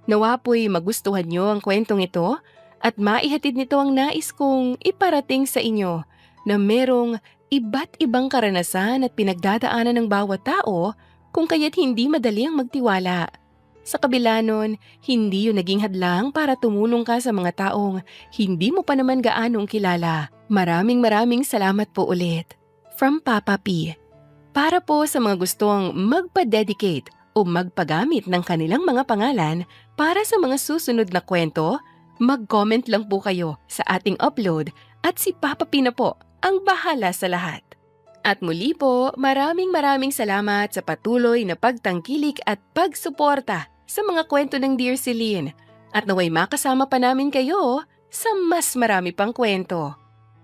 Nawa po'y magustuhan nyo ang kwentong ito at maihatid nito ang nais kong iparating sa inyo na merong iba't ibang karanasan at pinagdadaanan ng bawat tao kung kaya't hindi madali ang magtiwala. Sa kabila nun, hindi yun naging hadlang para tumulong ka sa mga taong hindi mo pa naman gaanong kilala. Maraming salamat po ulit. From Papa P. Para po sa mga gustong magpa-dedicate o magpagamit ng kanilang mga pangalan para sa mga susunod na kwento, mag-comment lang po kayo sa ating upload At si Papa P na po ang bahala sa lahat. At muli po, maraming salamat sa patuloy na pagtangkilik at pagsuporta sa mga kwento ng Dear Celine. At naway makasama pa namin kayo sa mas marami pang kwento.